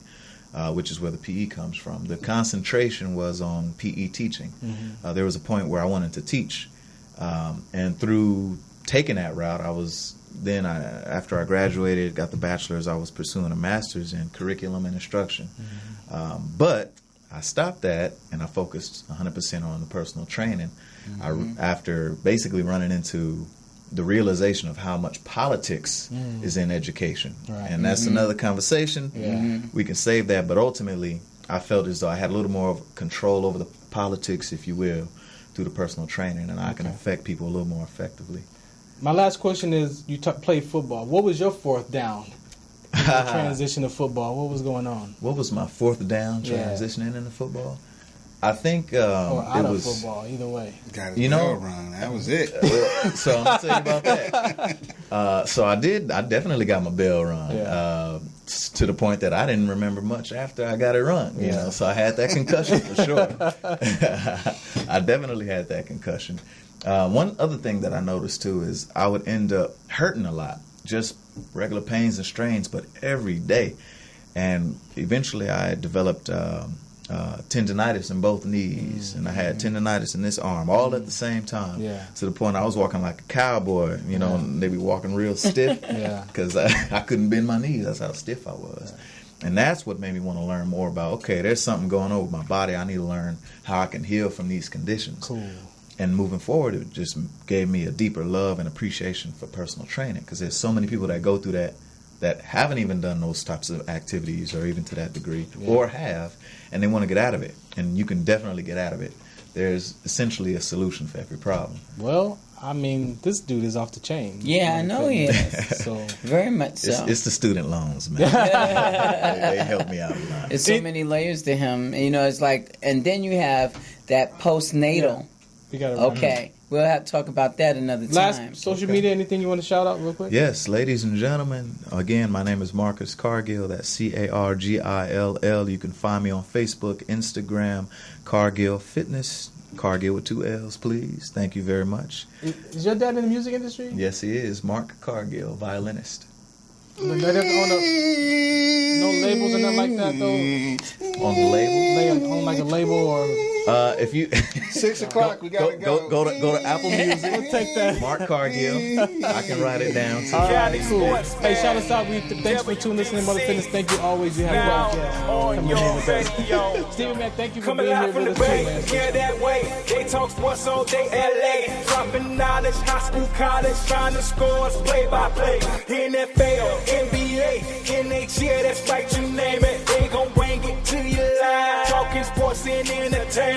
which is where the PE comes from. The concentration was on PE teaching. There was a point where I wanted to teach. And through taking that route, after I graduated, got the bachelor's, I was pursuing a master's in curriculum and instruction. But I stopped that and I focused 100% on the personal training. After basically running into the realization of how much politics is in education. And that's another conversation. We can save that, but ultimately I felt as though I had a little more of control over the politics, if you will, through the personal training, and I can affect people a little more effectively. My last question is, you played football. What was your fourth down? Transition to football. What was going on? What was my fourth down transitioning into football? I think or out of football, either way. Got a bell run. That was it. So I'm gonna tell you about that. So I definitely got my bell run. To the point that I didn't remember much after I got it run. You know, so I had that concussion for sure. I definitely had that concussion. One other thing that I noticed too is I would end up hurting a lot, just regular pains and strains, but every day. And eventually I developed tendinitis in both knees, and I had tendinitis in this arm, all at the same time. To the point I was walking like a cowboy, you know, and they be walking real stiff because I couldn't bend my knees. That's how stiff I was. And that's what made me want to learn more about, okay, there's something going on with my body. I need to learn how I can heal from these conditions. And moving forward, it just gave me a deeper love and appreciation for personal training, because there's so many people that go through that haven't even done those types of activities or even to that degree, or have, and they want to get out of it. And you can definitely get out of it. There's essentially a solution for every problem. Well, I mean, this dude is off the chain. Yeah, I know he is. So very much so. It's the student loans, man. they help me out a lot. There's so many layers to him. You know, it's like, and then you have that postnatal. Okay. We'll have to talk about that another time. Last social media, anything you want to shout out real quick? Yes, ladies and gentlemen. Again, my name is Marcus Cargill. That's Cargill. You can find me on Facebook, Instagram, Cargill Fitness. Cargill with 2 L's, please. Thank you very much. Is your dad in the music industry? Yes, he is. Mark Cargill, violinist. No labels or nothing like that, though? On the label? On like a label or... if you 6 o'clock, we gotta go. Go to Apple Music. We'll take that. Mark Cargill. I can write it down too. All right, cool. Hey, shout us out. Thanks for tuning listening to Mother Fitness. Thank you always. You have a podcast coming in with us. Stephen, man, thank you for being here with us too, man. Yeah, that way. They talk sports all day, LA. Dropping knowledge, high school, college, trying to score, play by play. NFL, NBA, NHL, that's right, you name it. They gon' bring it to you live. Talking sports and entertainment.